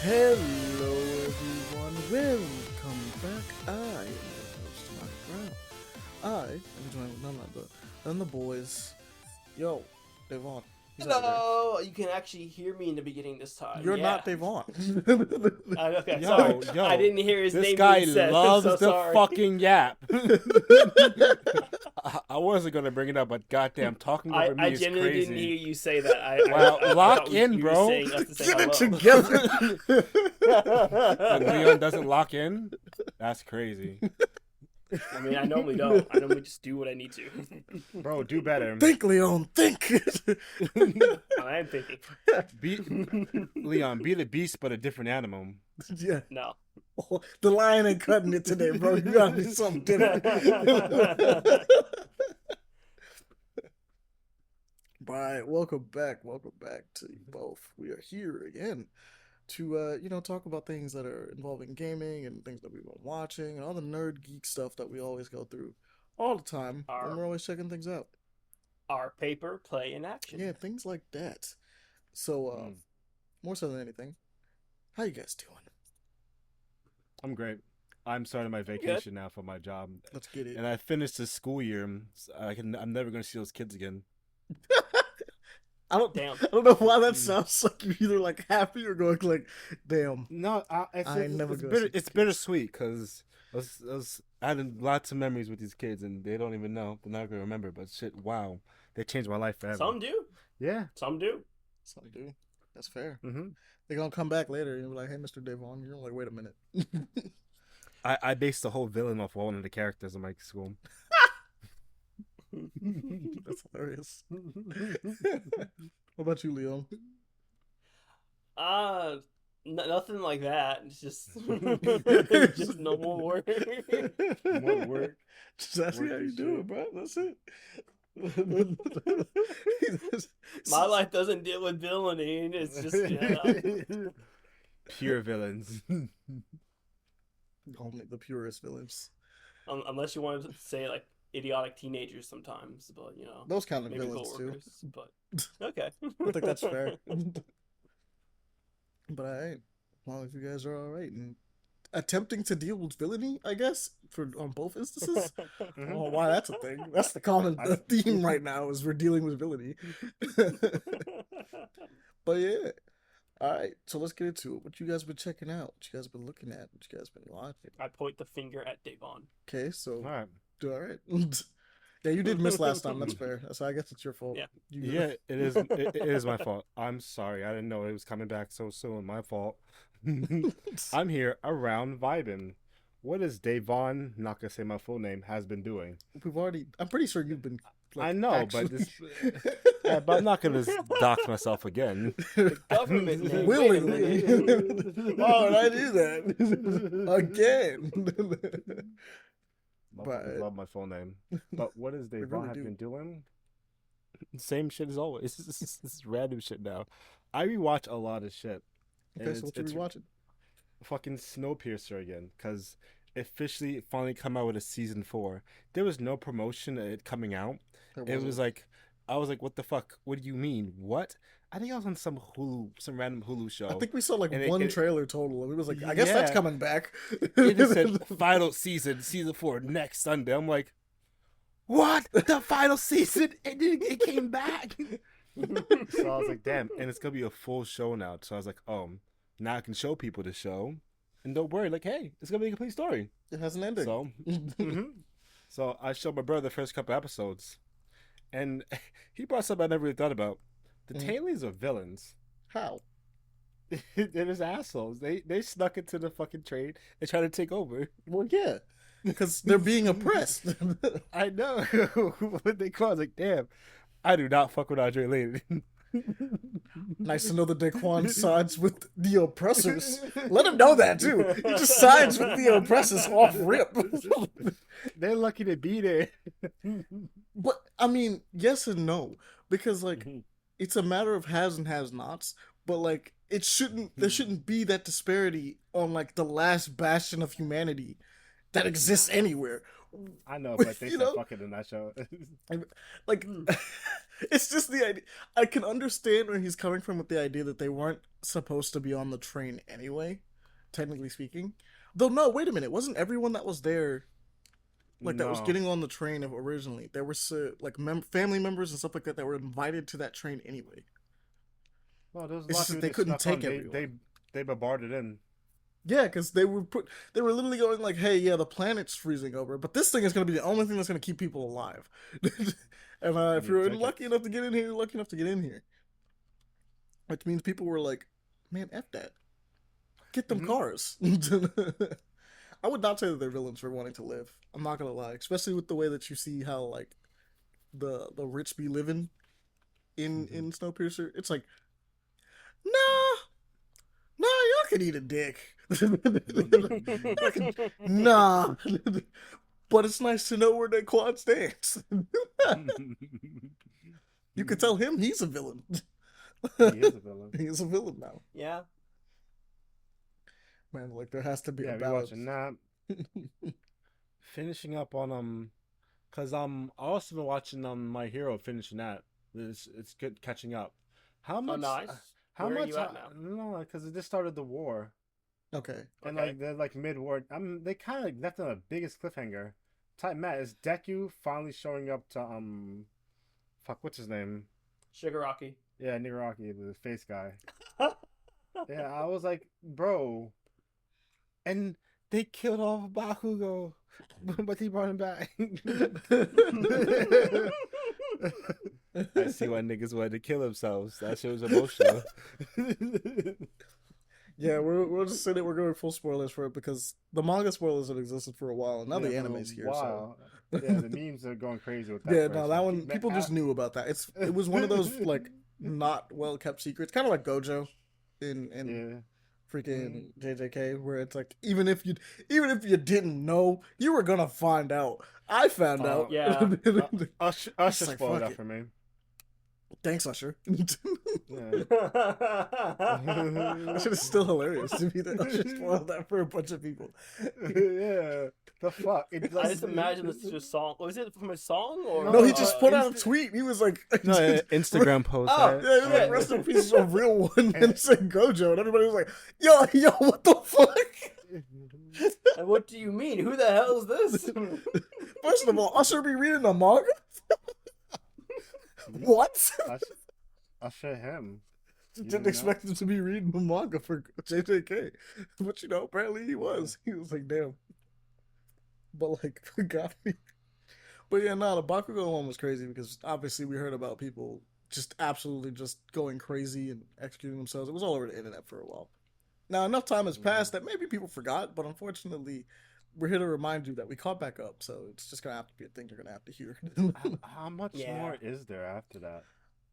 Hello everyone, welcome back. I am your host, Mike Brown. I am joined with none other than the boys. Yo, Devaughn. Hello! You can actually hear me in the beginning this time. You're yeah. not Devaughn. Okay, sorry. I didn't hear his name. This guy being said. loves I'm so the sorry. fucking yap. I wasn't gonna bring it up, but goddamn, talking over me I is genuinely crazy. didn't hear you say that. Wow, I lock thought in, you were bro. saying us to say Get it hello. together. When Leon doesn't lock in, that's crazy. I mean, I normally don't. I normally just do what I need to. Bro, do better. Think, Leon, think. I am thinking. Leon, be the beast, but a different animal. Yeah. No. Oh, the lion ain't cutting it today, bro. You gotta do something different. Alright, welcome back to you both. We are here again to talk about things that are involving gaming and things that we've been watching and all the nerd geek stuff that we always go through all the time, and we're always checking things out. Our paper play in action. Yeah, things like that. So more so than anything, how you guys doing? I'm great. I'm starting my vacation now for my job. Let's get it. And I finished the school year. I'm never gonna see those kids again. I don't know why that sounds like you're either like happy or going like, damn. No, it's bittersweet because I had lots of memories with these kids and they don't even know. They're not gonna remember. But shit, wow, they changed my life forever. Some do. Yeah. Some do. Some do. That's fair. Mm-hmm. They're gonna come back later and be like, hey, Mr. Devaughn. You're like, wait a minute. I based the whole villain off one of the characters in my school. That's hilarious. What about you, Leon? Nothing like that. It's just just no more work. More work. Just ask me how you do it, bro. That's it. My life doesn't deal with villainy. It's just pure villains. Only the purest villains. Unless you wanted to say like idiotic teenagers sometimes, but those kind of maybe villains too. But okay, I think that's fair. But as long as you guys are all right and attempting to deal with villainy, I guess on both instances. Oh, why that's a thing. That's the common theme right now is we're dealing with villainy. But yeah. All right, so let's get into it. What you guys been checking out? What you guys been looking at? What you guys been watching? I point the finger at Devaughn. Okay, so All right. all right. Yeah, you did miss last time. That's fair. So I guess it's your fault. Yeah, Yeah, it is. It is my fault. I'm sorry. I didn't know it was coming back so soon. My fault. I'm here around vibing. What is Devaughn, not gonna say my full name, has been doing? I'm pretty sure you've been. I know, but but I'm not gonna dox myself again. Government name. Willingly. Why would I do that again? I love my full name. But what is Devaughn really have do. been doing? Same shit as always. This is random shit now. I rewatch a lot of shit. Okay, so what you be watching? Fucking Snowpiercer again, because it finally come out with a season 4. There was no promotion of it coming out. It was like, I was like, what the fuck? What do you mean? What? I think I was on some random Hulu show. I think we saw like and one trailer total, and we was like, I guess that's coming back. It just said final season 4 next Sunday. I'm like, what? The final season? It came back. So I was like, damn, and it's gonna be a full show now. So I was like, oh, now I can show people the show, and don't worry, like, hey, it's gonna be a complete story. It has an ending. So, so I showed my brother the first couple episodes, and he brought something I never really thought about. The Tailies are villains. How? They're just assholes. They snuck into the fucking trade and tried to take over. Well, yeah, because they're being oppressed. I know. What they call it, like, damn, I do not fuck with Andre Layton. Nice to know that Daquan sides with the oppressors. Let him know that too. He just sides with the oppressors off rip. They're lucky to be there. But I mean, yes and no, because like it's a matter of has and has nots. But like there shouldn't be that disparity on like the last bastion of humanity that exists anywhere. I know, but they you said know, fuck it in that show. like Mm. it's just the idea. I can understand where he's coming from with the idea that they weren't supposed to be on the train anyway, technically speaking. Though no, wait a minute, wasn't everyone that was there like that was No. getting on the train originally? There were like family members and stuff like that were invited to that train anyway. Well, there's a It's lot just of that people they that couldn't snuck on. take everyone. They bombarded in. Yeah, because they were literally going like, "Hey, yeah, the planet's freezing over, but this thing is going to be the only thing that's going to keep people alive." And You if need you're lucky tickets. enough to get in here, you're lucky enough to get in here. Which means people were like, "Man, f that, get them Mm-hmm. cars." I would not say that they're villains for wanting to live. I'm not gonna lie, especially with the way that you see how like the rich be living Mm-hmm. in Snowpiercer. It's like, nah, nah, y'all can eat a dick. Y'all can, nah. But it's nice to know where that quad stands. You could tell him he's a villain. He is a villain. He's a villain now. Yeah. Man, like there has to be a Yeah, we balance. watching that. Finishing up on cause I also been watching My Hero, finishing that. It's good catching up. How much? nice. How Where are much? you at now? No, because it just started the war, Okay. and Okay. like they're like mid-war. They kind of left on the biggest cliffhanger. Type Matt, is Deku finally showing up to fuck, what's his name? Shigaraki. Yeah, Nigaraki, the face guy. Yeah, I was like, bro. And they killed off Bakugo, but he brought him back. I see why niggas wanted to kill themselves. That shit was emotional. Yeah, we're just saying that we're going full spoilers for it because the manga spoilers have existed for a while, and now Yeah, the for a anime's here. while. So Yeah, the memes are going crazy with that. yeah, no, person. that one people just knew about that. It was one of those like not well kept secrets, kind of like Gojo in Yeah. freaking JJK, where it's like even if you didn't know, you were gonna find out. I found out. Yeah. Usher It's like, spoiled fuck that it. for me. Thanks, Usher. Yeah. That shit is still hilarious to me that Usher spoiled that for a bunch of people. Yeah. The fuck? It I just imagine this is a song. Was it from a song or? No, he just put out a Insta- tweet. He was like, No, Instagram post. Oh, right? Yeah, he was like, Yeah. rest in peace, a real one, and said Gojo, and everybody was like, yo, what the fuck? And what do you mean? Who the hell is this? First of all, Usher be reading a manga? What? Usher him. Didn't know? expect him to be reading the manga for JJK. But apparently he was. He was like, damn. But like, got me. But yeah, no, the Bakugo one was crazy because obviously we heard about people just absolutely just going crazy and executing themselves. It was all over the internet for a while. Now, enough time has passed that maybe people forgot, but unfortunately, we're here to remind you that we caught back up. So it's just going to have to be a thing you're going to have to hear. How much Yeah. more is there after that?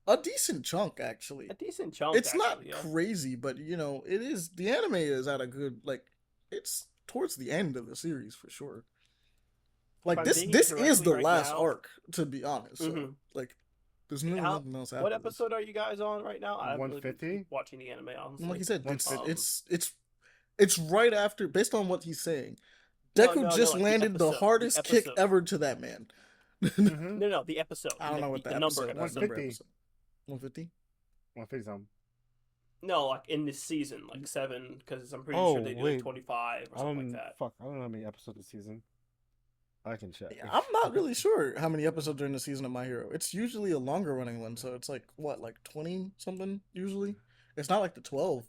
A decent chunk, actually. A decent chunk. It's not actually, yeah. crazy, but it is. The anime is at a good, like, it's towards the end of the series for sure. Like, I'm this digging is the directly right last now. arc, to be honest. So, Mhm. like, there's really How- nothing else after What this. episode are you guys on right now? I haven't really been 150? watching the anime, honestly. Like you said, it's 150. it's right after, based on what he's saying. No, Deku no, just like the landed the episode, hardest the kick episode. ever to that man. Mm-hmm. No, the episode. I don't know what the the number episode. episode. 150. 150. 150 something. No, like in this season, like 7, because I'm pretty Oh, sure they do wait. like 25 or I something don't. like that. Fuck. I don't know how many episodes this season. I can check. I'm not really sure how many episodes are in the season of My Hero. It's usually a longer running one, so it's like what, like 20 something usually. It's not like the 12.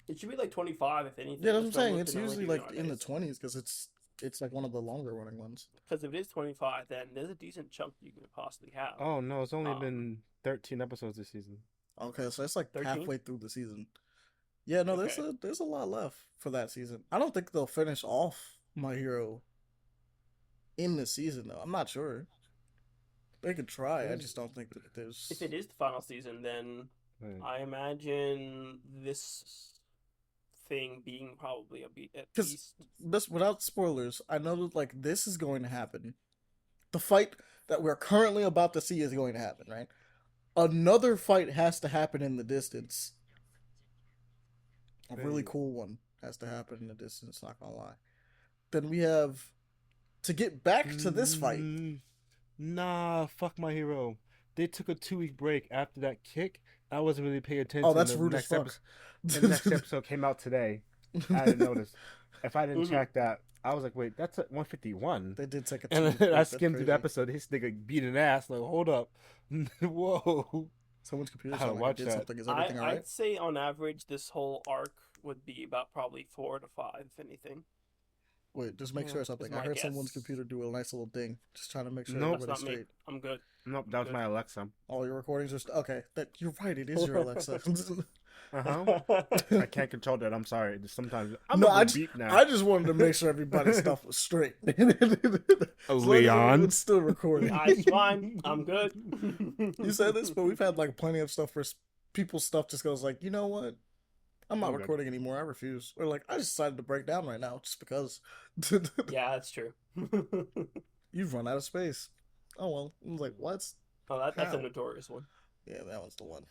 It should be like 25 if anything. Yeah, that's what I'm saying. It's usually like in the 20s because it's like one of the longer running ones. Because if it is 25, then there's a decent chunk you could possibly have. Oh no, it's only Um, been 13 episodes this season. Okay, so it's like 13? halfway through the season. Yeah, no, Okay. there's a lot left for that season. I don't think they'll finish off My Hero in the season though. I'm not sure. They could try. I just don't think that there's. If it is the final season, then Right. I imagine this thing being probably at 'Cause- least. This, without spoilers, I know that like this is going to happen. The fight that we're currently about to see is going to happen, right? Another fight has to happen in the distance. A really Hey. cool one has to happen in the distance, not gonna lie. Then we have to get back to this fight. Nah, fuck My Hero. They took a 2-week break after that kick. I wasn't really paying attention. Oh, that's the rude as next fuck. episode, the next episode came out today. I didn't notice. If I didn't check that, I was like, wait, that's at 151. They did take a And two-week then I break. skimmed through the episode. His nigga beat an ass. Like, hold up. Whoa. Someone's computer I gotta sounded like watch it did that. something. Is everything alright? I'd say on average this whole arc would be about probably 4 to 5, if anything. Wait, just make sure of something. That's I my heard someone's guess. computer do a nice little ding. Just trying to make sure Nope. That's everybody's not me. straight. I'm good. Nope, that was Good. my Alexa. All your recordings are okay. That you're right. It is your Alexa. Uh-huh. I can't control that. I'm sorry. Just sometimes I'm No, a I beep now. I just wanted to make sure everybody's stuff was straight. Leon. It's still recording. It's fine. I'm good. You said this, but we've had like plenty of stuff where people's stuff just goes like, you know what? I'm not I'm good. recording anymore. I refuse. Or like, I just decided to break down right now just because. Yeah, that's true. You've run out of space. Oh well. I was like, what? Oh, that's a How? notorious one. Yeah, that was the one.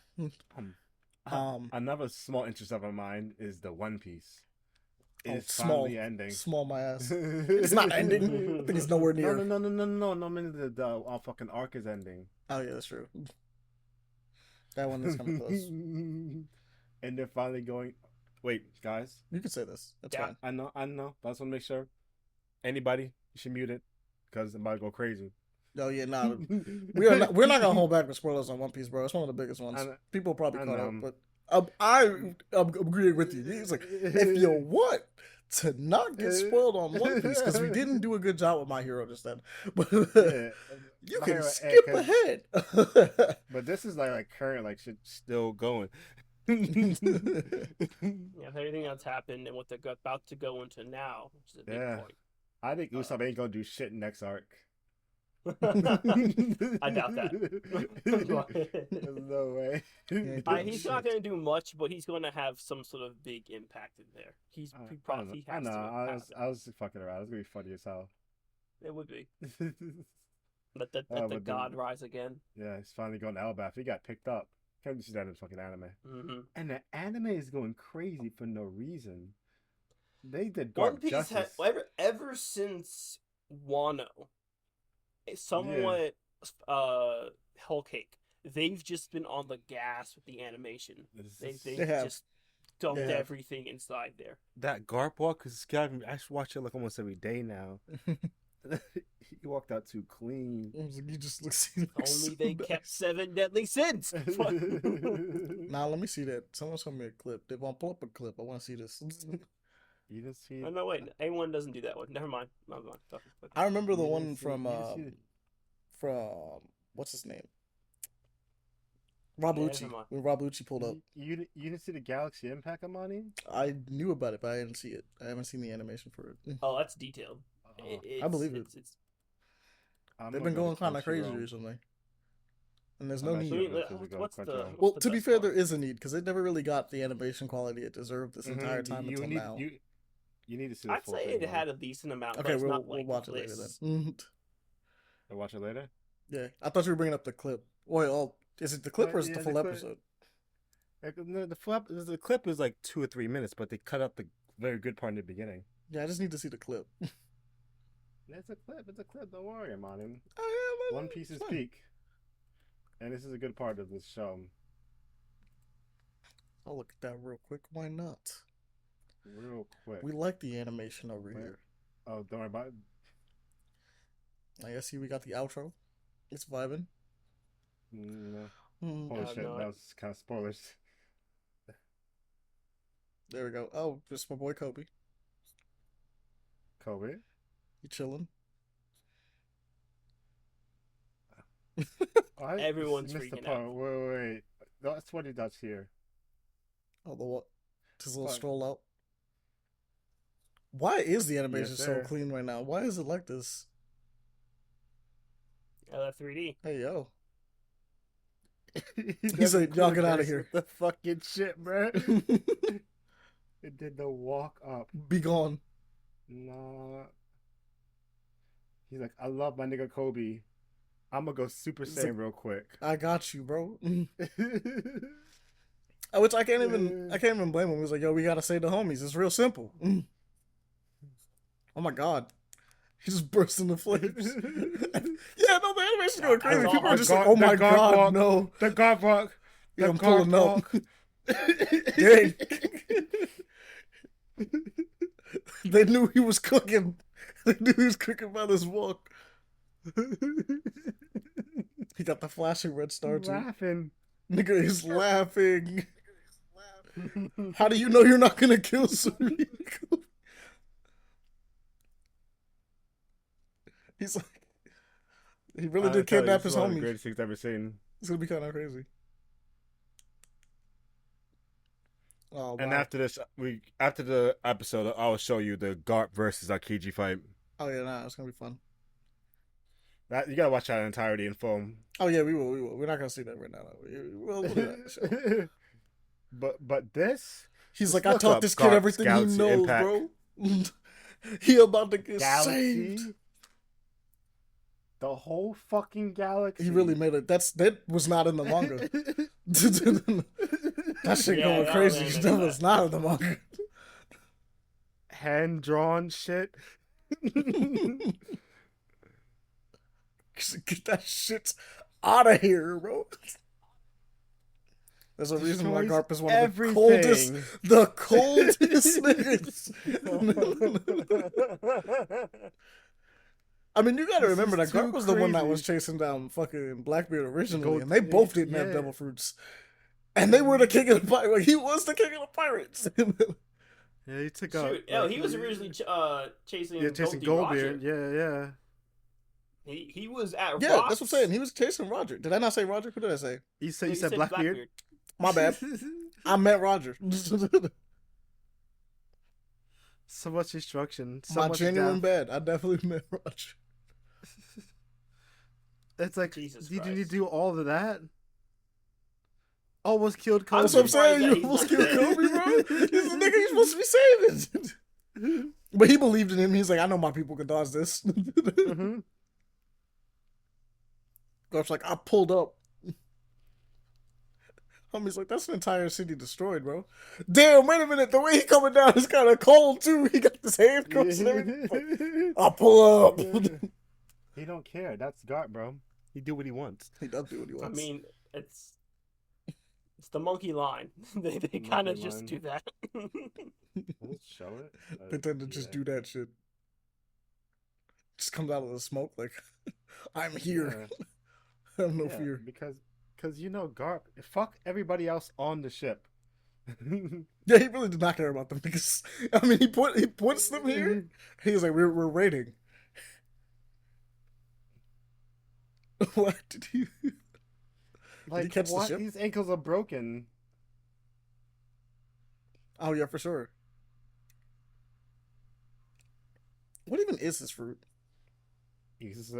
Another small interest of mine is the One Piece. It's small, finally ending. small my ass. It's not ending. I think it's nowhere near. No. I mean the fucking arc is ending. Oh yeah, that's true. That one is coming close. And they're finally going. Wait, guys. You can say this. That's Yeah. fine. I know. But I just want to make sure. Anybody, you should mute it because I'm about to go crazy. Oh yeah, nah. We're not gonna hold back with spoilers on One Piece, bro. It's one of the biggest ones. People probably caught up, but I'm agreeing with you. It's like if you want to not get spoiled on One Piece, because we didn't do a good job with My Hero just then, but you can skip ahead. But this is like current, like shit still going. Yeah, everything that's happened and what they're about to go into now, which is a big point. I think Usopp ain't gonna do shit next arc. I doubt that. There's no way. He's not going to do much, but he's going to have some sort of big impact in there. He probably has to. I was fucking around. It's gonna be funny as hell. It would be. Let the god rise again. Yeah, he's finally going to Elbaf. He got picked up. Can't see that in the fucking anime. Mm-hmm. And the anime is going crazy for no reason. They did One Garp Piece justice. ever since Wano, somewhat Whole Cake, they've just been on the gas with the animation. They just dumped everything inside there. That Garp walk is scaring me. I should watch it like almost every day now. He walked out too clean. You just look. Only they kept 7 deadly sins. Nah, let me see that. Someone show me a clip. Devaughn, pull up a clip. I want to see this. You didn't see. Oh, no, wait. A1 doesn't do that one. Never mind. I remember the one from what's his name? Rob Lucci. When Rob Lucci pulled up. You didn't see the Galaxy Impact, Ahmani? I knew about it, but I didn't see it. I haven't seen the animation for it. Oh, that's detailed. I believe it. They've been going kind of crazy recently. And there's no need. Well, to be fair, there is a need because it never really got the animation quality it deserved this entire time until now. You need to see. I'd say it had a decent amount. Okay, but we'll not watch it later then. We'll watch it later. Yeah, I thought you were bringing up the clip. Wait, is it the clip or is it the full episode? The clip is like 2 or 3 minutes, but they cut out the very good part in the beginning. Yeah, I just need to see the clip. It's a clip. It's a clip. Don't worry about it. One Piece is peak, and this is a good part of this show. I'll look at that real quick. Why not? Real quick. We like the animation over here. Oh, don't worry about it. I guess we got the outro. It's vibing. No. Holy shit, that was kind of spoilers. There we go. Oh, just my boy Kobe. Kobe? You chilling? Everyone's freaking out. Wait. That's what he does here. Oh, the what? His little stroll out. Why is the animation so clean right now? Why is it like this? 3D. Hey, yo. He's like, y'all get out of here. The fucking shit, bro. It did the walk up. Be gone. Nah. He's like, I love my nigga Kobe. I'm gonna go Super Saiyan real quick. I got you, bro. Which I can't even blame him. He was like, yo, we gotta save the homies. It's real simple. Oh my god. He just burst into flames. Yeah, no, the animation's going crazy. People are just like, oh my god, no. The guard walk. Yeah, I'm pulling up. Dang. They knew he was cooking. They knew he was cooking by this walk. He got the flashing red star too. Laughing. Nigga is laughing. How do you know you're not gonna kill Suriko? He's like, he really did kidnap his homie. One of the greatest things I've ever seen. It's gonna be kind of crazy. Oh, wow. And after the episode, I'll show you the Garp versus Aokiji fight. Oh yeah, nah, it's gonna be fun. You gotta watch that in entirety in full. Oh yeah, we will. We're not gonna see that right now. We'll do that. But this, he's like, I taught this kid everything he knows, Impact. Bro. He about to get saved. The whole fucking galaxy. He really made it. That was not in the manga. That shit going crazy. That was not in the manga. Hand drawn shit. Get that shit out of here, bro. There's a reason why Garp is one of the coldest niggas. I mean, you gotta remember that Garp was the one that was chasing down fucking Blackbeard originally, and they both didn't have devil fruits. And they were the king of the pirates. He was the king of the pirates. Yeah, he took out. He was originally chasing Goldbeard. Yeah. He was at yeah, Rocks. that's what I'm saying. He was chasing Roger. Did I not say Roger? Who did I say? You said Blackbeard. My bad. I meant Roger. So much instruction. My genuine bad. I definitely meant Roger. It's like, Jesus did Christ. you do all of that? Almost killed Kobe. That's what I'm saying. You almost killed Kobe, bro. He's the nigga you're supposed to be saving. But he believed in him. He's like, I know my people can dodge this. Mm-hmm. Garp's like, I pulled up. Homie's like, that's an entire city destroyed, bro. Damn, wait a minute. The way he coming down is kind of cold, too. He got his handcuffs and everything. I'll pull up. He don't care. That's Garp, bro. He do what he wants. He does do what he wants. I mean, it's the monkey line. They kind of just do that. Let's show it. They tend to just do that shit. Just comes out of the smoke like, I'm here. I have no fear. Because you know Garp, fuck everybody else on the ship. Yeah, he really did not care about them because I mean he puts them here. He was like, we're raiding. What did he? Like, did he catch the ship? These ankles are broken. Oh yeah, for sure. What even is this fruit? He's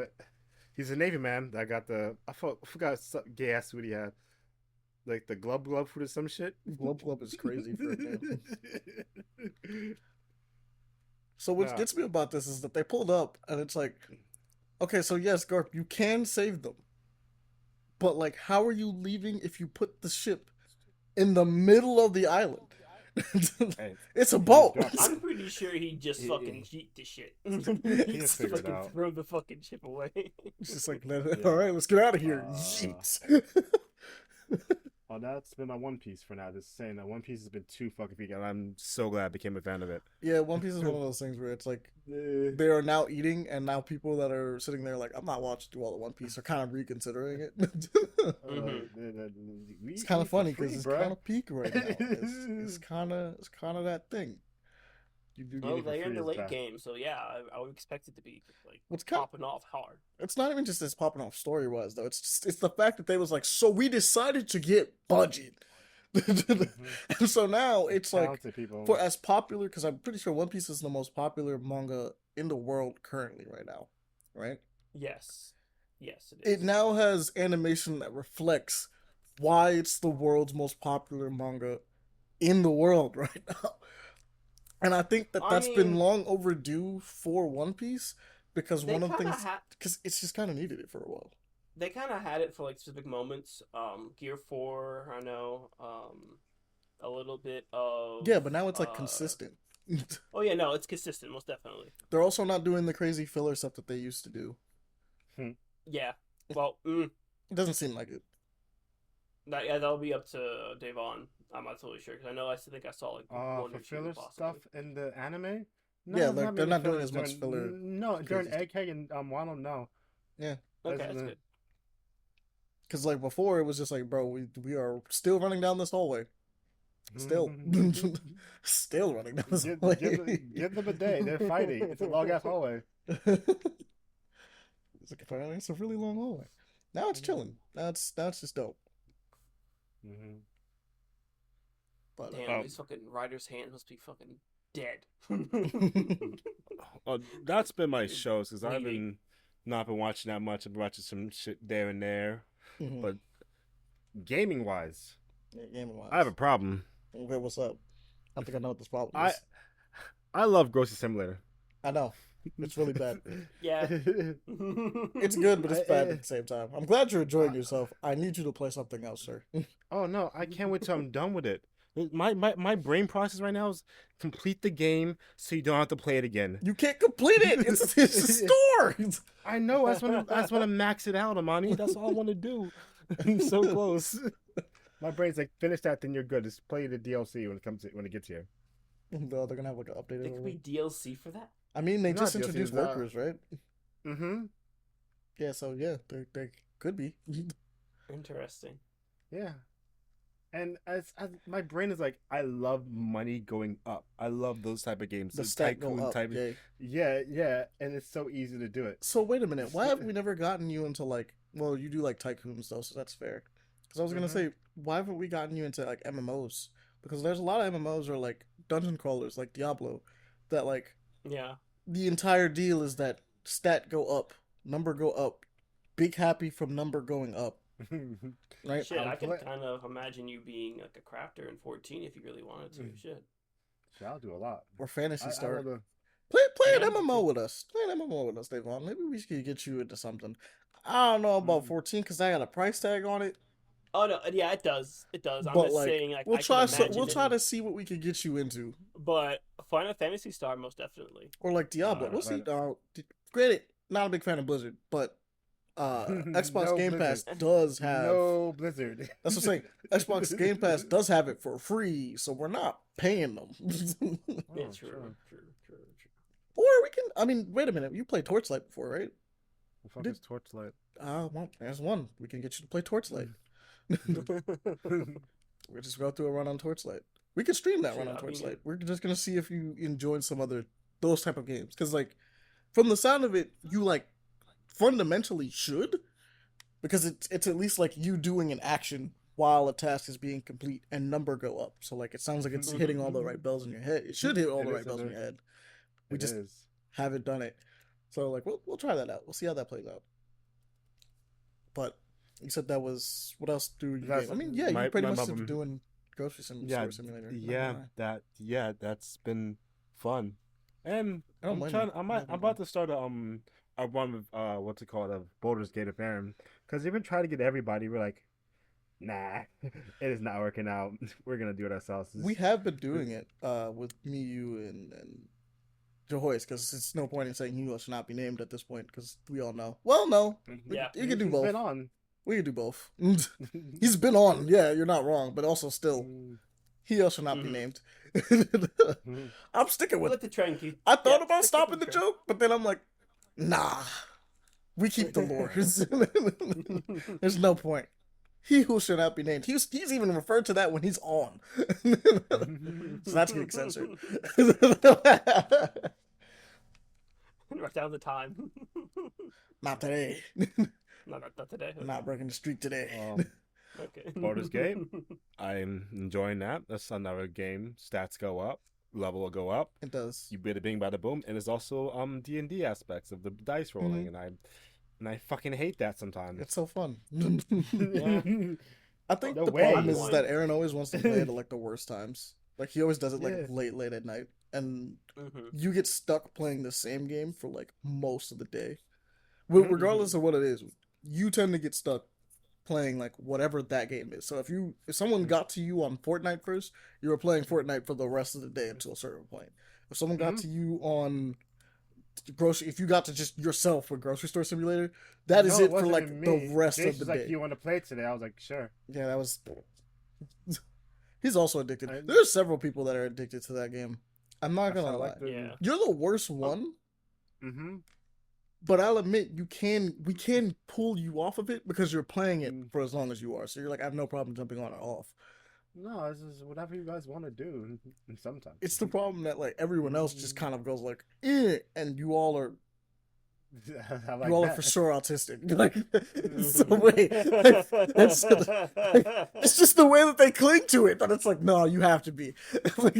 a Navy man that got the I forgot some gay ass suit he had. Like the glub fruit or some shit. Glub is crazy for a name. So what gets me about this is that they pulled up and it's like, okay, so yes, Garp, you can save them. But like, how are you leaving if you put the ship in the middle of the island? It's a boat. I'm pretty sure he just fucking cheat the shit. He just fucking throw the fucking ship away. It's just like, all right, let's get out of here. Oh, that's been my One Piece for now. Just saying that One Piece has been too fucking big, and I'm so glad I became a fan of it. Yeah, One Piece is one of those things where it's like they are now eating, and now people that are sitting there like, I'm not watching through all the One Piece are kind of reconsidering it. It's kind of funny because it's kind of peak right now. It's kind of that thing. They're in the late game, so yeah, I would expect it to be like popping off hard. It's not even just this popping off story wise though. It's the fact that they was like, so we decided to get budget, and so now it's like for as popular, because I'm pretty sure One Piece is the most popular manga in the world currently right now, right? Yes, it is. It now has animation that reflects why it's the world's most popular manga in the world right now. And I think that's been long overdue for One Piece because one of the things, because it's just kind of needed it for a while. They kind of had it for like specific moments. Gear 4, I know. A little bit of but now it's like consistent. Oh yeah, no, it's consistent, most definitely. They're also not doing the crazy filler stuff that they used to do. Yeah. Well, it doesn't seem like it. That'll be up to Devaughn. I'm not totally sure because I think I saw like one for or two filler possibly. stuff in the anime. No, Yeah, they're not doing as much filler. No, during Egghead and Wano, no. Yeah. Okay, that's good. Because like before, it was just like, bro, we are still running down this hallway. Still running down this hallway. Give them a day. They're fighting. It's a long ass hallway. It's like, apparently it's a really long hallway. Now it's chilling. Now it's just dope. But damn, these fucking writer's hands must be fucking dead. That's been my shows because I've not been watching that much. I've been watching some shit there and there, but gaming wise, I have a problem. Okay, what's up? I think I know what this problem is. I love Grocery Simulator. I know. It's really bad. Yeah. It's good, but it's bad at the same time. I'm glad you're enjoying yourself. I need you to play something else, sir. Oh no, I can't wait till I'm done with it. My brain process right now is complete the game so you don't have to play it again. You can't complete it. It's a store. I know. That's when I max it out, Ahmani. That's all I want to do. I'm so close. My brain's like, finish that, then you're good. Just play the DLC when it gets here. No, they're gonna have like an update. It could be DLC for that. I mean, they just introduced workers, right? Yeah, so yeah, they could be. Interesting. Yeah. And as my brain is like, I love money going up. I love those type of games. The stat go up, yeah, and it's so easy to do it. So wait a minute, why have we never gotten you into like? Well, you do like tycoons though, so that's fair. Because I was gonna say, why haven't we gotten you into like MMOs? Because there's a lot of MMOs or like dungeon crawlers, like Diablo, that like the entire deal is that stat go up, number go up, big happy from number going up. Right? Shit, I can kind of imagine you being like a crafter in 14 if you really wanted to. Shit. I'll do a lot. Or Phantasy Star. Play an MMO with us. Play an MMO with us, Devaughn. Maybe we should get you into something. I don't know about 14 because I got a price tag on it. Oh no, yeah, it does. It does. I'm but just like, saying, like, we'll try to see what we can get you into. But Final Fantasy Star, most definitely. Or like Diablo. We'll see. Granted, not a big fan of Blizzard, but Xbox Game Pass does have no Blizzard. That's what I'm saying. Xbox Game Pass does have it for free, so we're not paying them. Yeah, true. Or we can. I mean, wait a minute. You played Torchlight before, right? What the fuck is Torchlight? Well, there's one. We can get you to play Torchlight. We'll just go through a run on Torchlight. We could stream that run on Torchlight. We're just gonna see if you enjoyed some other those type of games, because like from the sound of it, you like fundamentally should, because it's at least like you doing an action while a task is being complete and number go up. So like it sounds like it's hitting all the right bells in your head. It should hit all the right bells in your head. We just haven't done it. So like we'll try that out. We'll see how that plays out. But you said that was what else do you game? I mean, yeah, you pretty much been doing grocery store simulator. Yeah, that's been fun. And I'm about to start a one with what's it called, a Baldur's Gate of Farum, because they've been trying to get everybody. We're like, nah, it is not working out. We're gonna do it ourselves. We have been doing it with me, you, and Jehoias, because it's no point in saying he should not be named at this point, because we all know. Well, no, you can do both. Been on. We can do both. He's been on. Yeah, you're not wrong, but also still, he also not be named. I'm sticking with it. The trend keep... I thought about stopping the joke, but then I'm like, nah, we keep the lore. There's no point. He who should not be named. He's even referred to that when he's on. So that's getting censored. Write down the time. Not today. Not today. Okay. Not breaking the streak today. Okay. Baldur's Gate. I'm enjoying that. That's another game. Stats go up. Level will go up. It does. You bada bing bada boom. And there's also D&D aspects of the dice rolling, and I fucking hate that sometimes. It's so fun. I think the problem is that Aaron always wants to play it at like the worst times. Like he always does it like late at night, and you get stuck playing the same game for like most of the day. Regardless of what it is, you tend to get stuck playing like whatever that game is. So if someone got to you on Fortnite first, you were playing Fortnite for the rest of the day until a certain point. If someone got to you on grocery, if you got to just yourself with Grocery Store Simulator, that is it for like the rest of the day. Like, you want to play it today? I was like, sure. Yeah, that was. He's also addicted. There's several people that are addicted to that game. I'm not gonna lie. You're the worst one. Mm-hmm. But I'll admit, we can pull you off of it because you're playing it for as long as you are. So you're like, I have no problem jumping on or off. No, this is whatever you guys want to do. And sometimes it's the problem that like everyone else just kind of goes like, eh, and you all are. Like you all are for sure autistic. Like, it's the way. It's just the way that they cling to it. That it's like, no, you have to be. Like,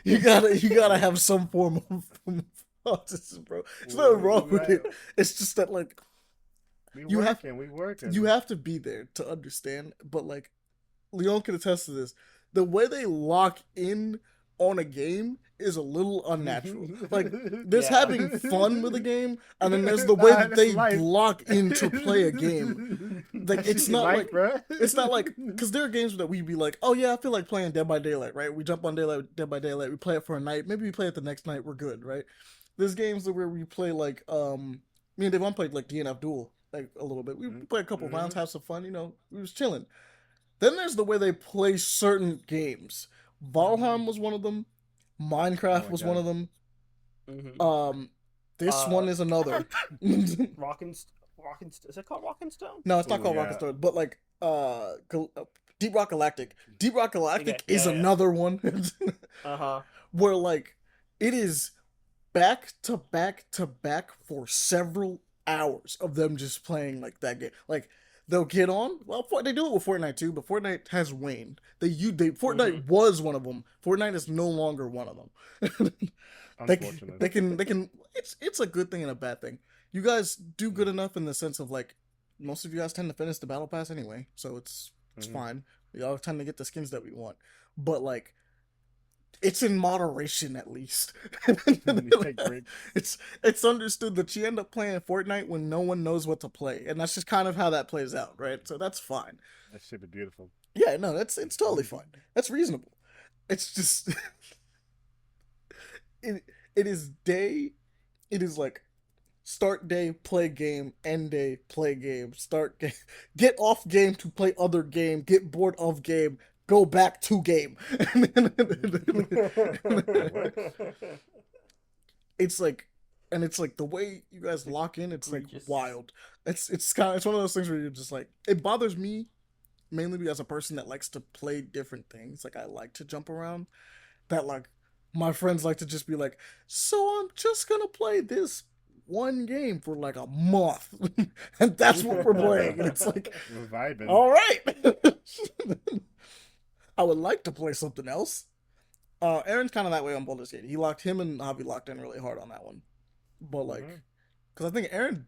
you gotta have some form of autism, bro. There's nothing wrong with it. It's just that like we working. You have to be there to understand. But like, Leon can attest to this. The way they lock in on a game is a little unnatural. Like, there's having fun with a game, and then there's the way that they lock in to play a game. Like, it's not like, because there are games that we'd be like, oh yeah, I feel like playing Dead by Daylight, right? We jump on Dead by Daylight, we play it for a night, maybe we play it the next night, we're good, right? There's games where we play like, me and Devaughn played like DNF Duel, like a little bit. We played a couple rounds, have some fun, we was chilling. Then there's the way they play certain games. Valheim was one of them. Minecraft was one of them. Mm-hmm. This one is another. Is it called Rock and Stone? No, it's not called Rock and Stone. But like, Deep Rock Galactic. Deep Rock Galactic is another one. Where like, it is back to back to back for several hours of them just playing like that game. Like, they'll get on. Well, they do it with Fortnite too, but Fortnite has waned. Fortnite was one of them. Fortnite is no longer one of them. Unfortunately, they can. It's a good thing and a bad thing. You guys do good enough in the sense of like, most of you guys tend to finish the battle pass anyway, so it's fine. We all tend to get the skins that we want, but like, it's in moderation at least. It's understood that you end up playing Fortnite when no one knows what to play, and that's just kind of how that plays out, right? So that's fine. That should be beautiful. Yeah, no, it's totally fine. That's reasonable. It's just it is day. It is like start day, play game, end day, play game, start game, get off game to play other game, get bored of game, go back to game. It's like, and it's like the way you guys lock in, it's like wild. It's one of those things where you're just like, it bothers me mainly as a person that likes to play different things. Like, I like to jump around. That like my friends like to just be like, so I'm just gonna play this one game for like a month, and that's what we're playing. And it's like, we're vibing. All right. I would like to play something else. Aaron's kind of that way on Baldur's Gate. Him and Javi locked in really hard on that one. But like, because I think Aaron,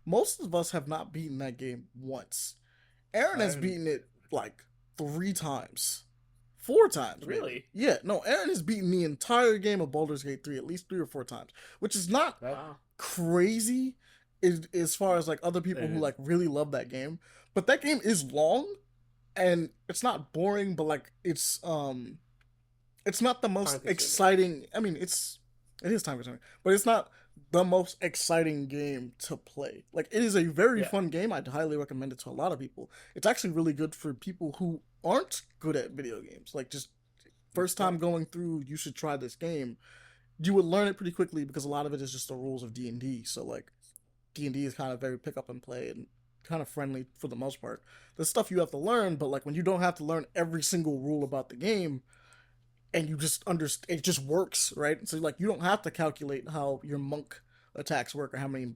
most of us have not beaten that game once. Aaron has beaten it like 3 times. 4 times. Really? Maybe. Yeah. No, Aaron has beaten the entire game of Baldur's Gate 3 at least 3 or 4 times, which is not crazy as far as like other people who like really love that game. But that game is long. And it's not boring, but like it's not the most exciting. I mean, it is time consuming, but it's not the most exciting game to play. Like, it is a very fun game. I'd highly recommend it to a lot of people. It's actually really good for people who aren't good at video games. Like, just first time going through, you should try this game. You would learn it pretty quickly because a lot of it is just the rules of D&D. So like, D&D is kind of very pick up and play and kind of friendly for the most part. There's stuff you have to learn, but like when you don't have to learn every single rule about the game, and you just understand, it just works, right? So like, you don't have to calculate how your monk attacks work or how many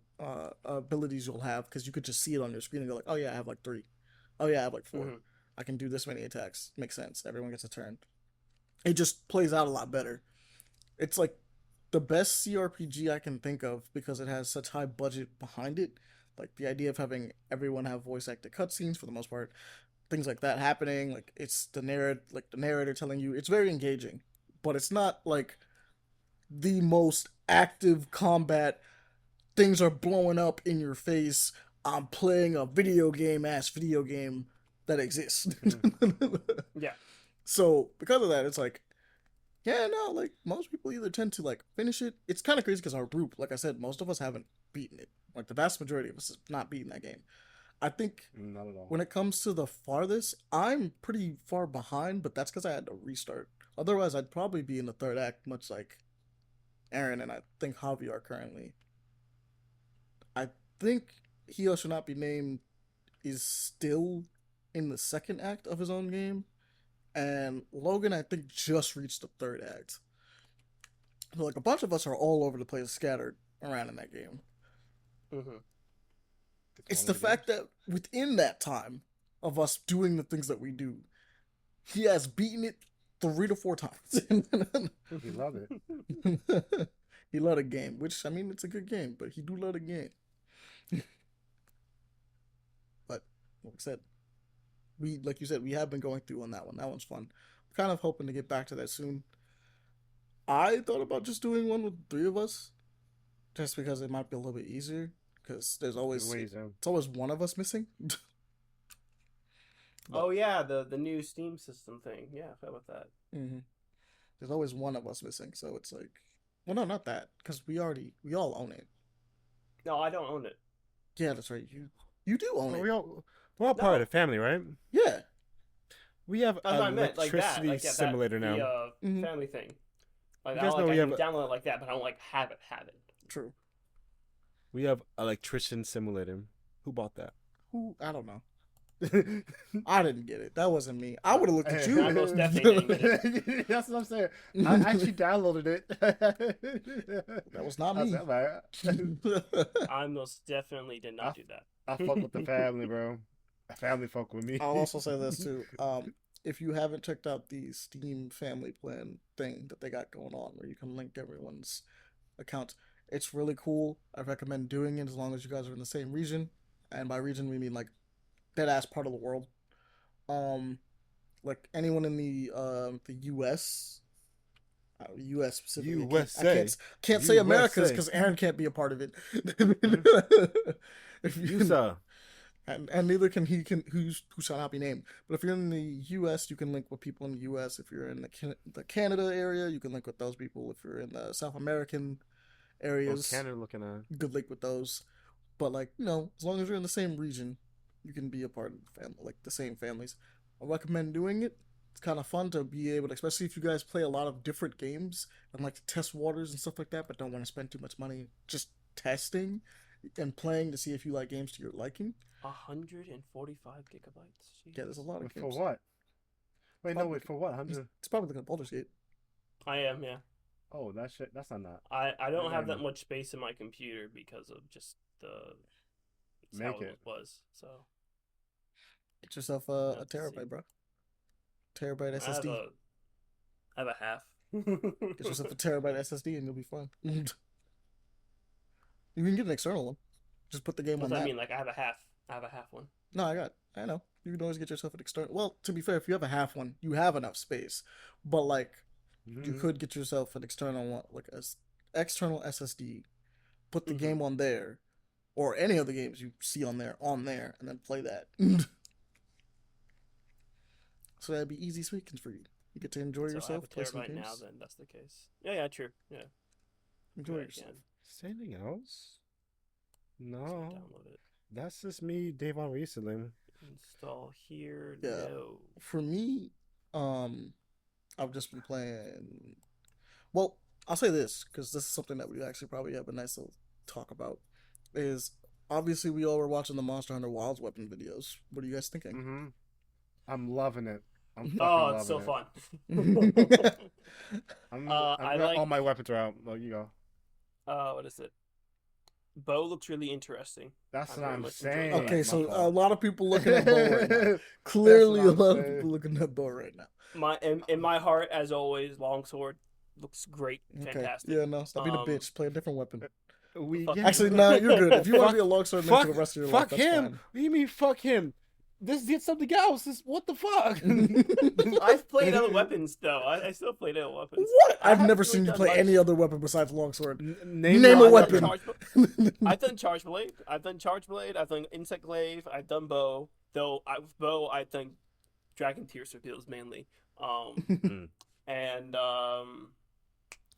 abilities you'll have, because you could just see it on your screen and go like, oh yeah, I have like 3. Oh yeah, I have like 4. I can do this many attacks. Makes sense. Everyone gets a turn. It just plays out a lot better. It's like the best CRPG I can think of because it has such high budget behind it. Like, the idea of having everyone have voice acted cutscenes for the most part, things like that happening. Like, it's the narrator telling you, it's very engaging, but it's not like the most active combat. Things are blowing up in your face. I'm playing a video game that exists. Yeah. So because of that, it's like, Yeah, no, like most people either tend to like finish it. It's kind of crazy because our group, like I said, most of us haven't beaten it. Like the vast majority of us have not beaten that game. I think Not at all. when it comes to the farthest, I'm pretty far behind, but that's because I had to restart. Otherwise, I'd probably be in the third act, much like Aaron and I think Javi are currently. I think He Shall Not Be Named is still in the second act of his own game, and Logan, I think, just reached the third act. So, like, a bunch of us are all over the place, scattered around in that game. Mm-hmm. It's the fact that within that time of us doing the things that we do, he has beaten it 3 to 4 times. He loved it. He loved a game, which, I mean, it's a good game, but he do love a game. But, like I said, like you said, we have been going through on that one. That one's fun. Kind of hoping to get back to that soon. I thought about just doing one with 3 of us, just because it might be a little bit easier. Because there's always it's always one of us missing. Oh yeah, the new Steam system thing. Yeah, I forgot about that. Mm-hmm. There's always one of us missing, so it's like, well, no, not that, because we all own it. No, I don't own it. Yeah, that's right. You do own it. We're all part of the family, right? Yeah. We have an electricity like simulator now. The family thing. Like, you guys I know we can have download it like that, but I don't like have it. True. We have electrician simulator. Who bought that? Who? I don't know. I didn't get it. That wasn't me. I would have looked at you. I most definitely didn't get it. That's what I'm saying. I actually downloaded it. That was not me. I most definitely did not do that. I fuck with the family, bro. Family fuck with me. I'll also say this too. If you haven't checked out the Steam family plan thing that they got going on, where you can link everyone's accounts, it's really cool. I recommend doing it as long as you guys are in the same region, and by region we mean like that ass part of the world. Like anyone in the U.S. U.S. specifically. USA. I can't say Americas because Aaron can't be a part of it. If you, USA. And neither can who shall not be named. But if you're in the U.S., you can link with people in the U.S. If you're in the Canada area, you can link with those people. If you're in the South American areas, Canada looking at you could link with those. But like, as long as you're in the same region, you can be a part of the family, like the same families. I recommend doing it. It's kind of fun to be able to, especially if you guys play a lot of different games and like to test waters and stuff like that, but don't want to spend too much money just testing and playing to see if you like games to your liking. 145 gigabytes. Jeez. Yeah, there's a lot of games. For what? Wait, for what? 100? It's probably looking at Baldur's Gate. I am, yeah. Oh, that shit. That's not that. I don't have that much space in my computer because of just how it was. So get yourself a terabyte, bro. Terabyte SSD. I have a half. Get yourself a terabyte SSD and you'll be fine. You can get an external one. Just put the game on that. I mean, like I have a half one. No, I know. You can always get yourself an external. Well, to be fair, if you have a half one, you have enough space. But like, you could get yourself an external one, like an external SSD. Put the game on there, or any of the games you see on there, and then play that. So that'd be easy weekends for you. You get to enjoy yourself. Play some games. Now, then that's the case. Yeah, true. Yeah. Enjoy yourself. Anything else? No. Download it. That's just me, Devaughn recently. Install here. Yeah. No. For me, I've just been playing. Well, I'll say this because this is something that we actually probably have a nice little talk about. Is obviously we all were watching the Monster Hunter Wilds weapon videos. What are you guys thinking? Mm-hmm. I'm loving it. It's so fun. All my weapons are out. Well, you go. What is it? Bow looks really interesting. That's what I'm saying. Okay, so a lot of people looking at bow right now. Clearly, a lot of people looking at bow right now. In my heart, as always, longsword looks great, fantastic. Yeah, no, stop being a bitch. Play a different weapon. Actually, no, you're good. If you want to be a longsword for the rest of your life, fuck him. Fine. What do you mean, fuck him? This did something else. What the fuck? I've played other weapons though. I still played other weapons. What? I've never seen you play any other weapon besides longsword. Name a weapon. I've done charge blade. I've done insect glaive. I've done bow. Though I've done dragon tear reveals mainly. and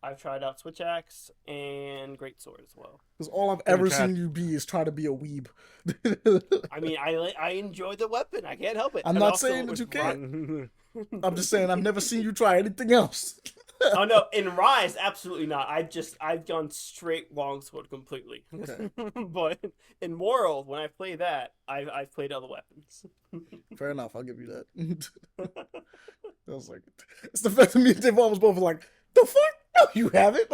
I've tried out Switch Axe and Greatsword as well. Because all I've ever seen you be is try to be a weeb. I mean, I enjoy the weapon. I can't help it. I'm not saying that you can't. I'm just saying I've never seen you try anything else. Oh no, in Rise, absolutely not. I've gone straight longsword completely. Okay. But in World, when I play that, I've played other weapons. Fair enough, I'll give you that. I was like, it's the fact that me and Devaughn was both like, the fuck? No, you haven't.